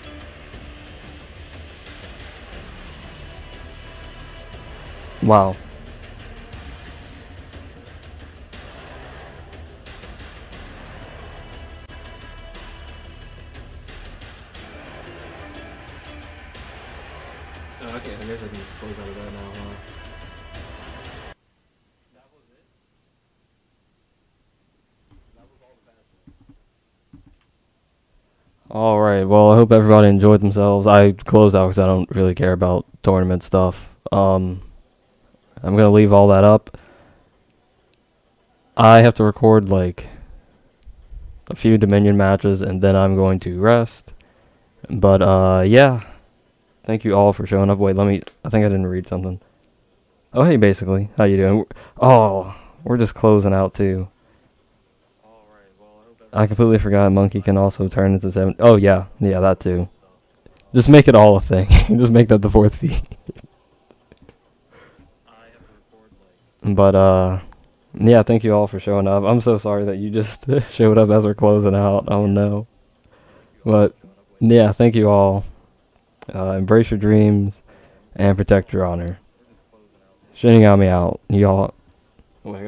Wow. Okay, I guess I can close out of that now, huh? Alright, well, I hope everybody enjoyed themselves. I closed out because I don't really care about tournament stuff. I'm going to leave all that up. I have to record, like, a few Dominion matches, and then I'm going to rest. But, yeah. Thank you all for showing up. Wait, I think I didn't read something. Oh, hey, basically. How you doing? Oh, we're just closing out, too. I completely forgot Monkey can also turn into 7. Oh, yeah. Yeah, that, too. Just make it all a thing. Just make that the fourth feat. But, yeah, thank you all for showing up. I'm so sorry that you just showed up as we're closing out. Oh, no. But, Yeah, thank you all. Embrace your dreams and protect your honor. Shinigami out. Y'all